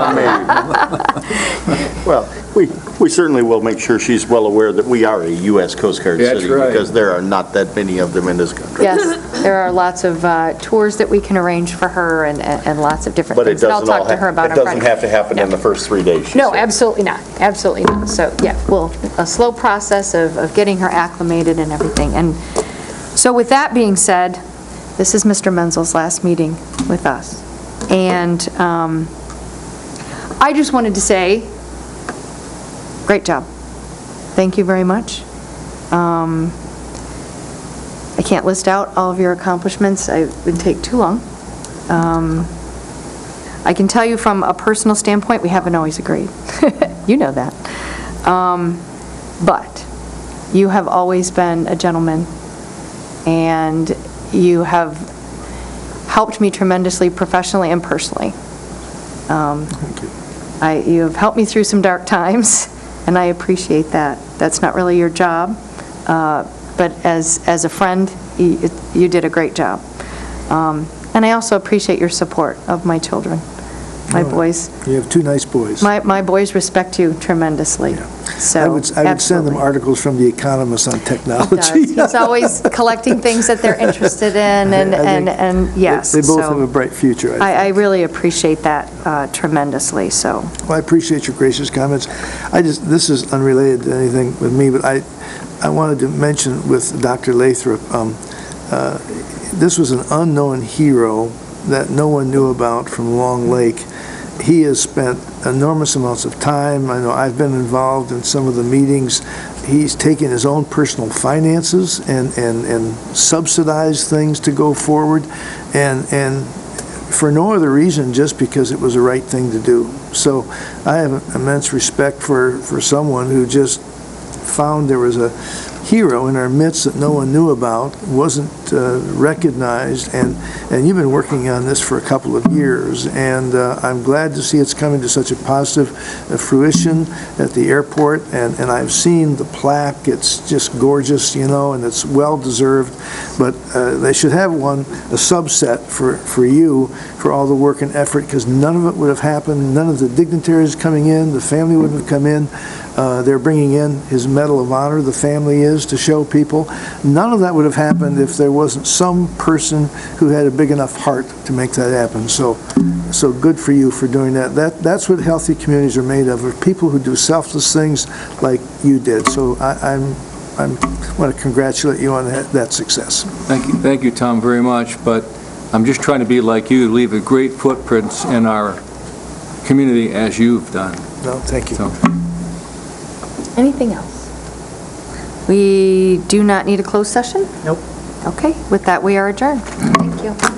Well, we certainly will make sure she's well aware that we are a U.S. Coast Guard That's city, right. because there are not that many of them in this country. Yes, there are lots of tours that we can arrange for her and lots of different But it things. And I'll doesn't all talk to her about it on doesn't Friday. have to happen in the first 3 days, she No, said. absolutely not, absolutely not. So, yeah, a slow process of getting her acclimated and everything. And so with that being said, this is Mr. Menzel's last meeting with us. And I just wanted to say, great job. Thank you very much. I can't list out all of your accomplishments. It would take too long. I can tell you from a personal standpoint, we haven't always agreed. You know that. But you have always been a gentleman, and you have helped me tremendously professionally and personally. Thank you. You have helped me through some dark times, and I appreciate that. That's not really your job, but as a friend, you did a great job. And I also appreciate your support of my children, my boys. You have two nice boys. My boys respect you tremendously, so I would send them absolutely. articles from The Economist on He technology. does. He's always collecting things that they're interested in, and yes. They both so have a bright future, I really appreciate that tremendously, so. Well, I appreciate your gracious comments. This is unrelated to anything with me, but I wanted to mention with Dr. Lathrop, this was an unknown hero that no one knew about from Long Lake. He has spent enormous amounts of time. I know I've been involved in some of the meetings. He's taken his own personal finances and subsidized things to go forward, and for no other reason, just because it was the right thing to do. So I have immense respect for someone who just found there was a hero in our midst that no one knew about, wasn't recognized, and you've been working on this for a couple of years, and I'm glad to see it's coming to such a positive fruition at the airport, and I've seen the plaque. It's just gorgeous, and it's well-deserved, but they should have a subset for you, for all the work and effort, because none of it would have happened, none of the dignitaries coming in, the family wouldn't have come in. They're bringing in his Medal of Honor, the family is, to show people. None of that would have happened if there wasn't some person who had a big enough heart to make that happen. So good for you for doing that. That's what healthy communities are made of people who do selfless things like you did. So I want to congratulate you on that success. Thank you, Tom, very much, but I'm just trying to be like you, leave a great footprints in our community as you've done. No, thank you. Anything else? We do not need a closed session? Nope. Okay, with that, we are adjourned. Thank you.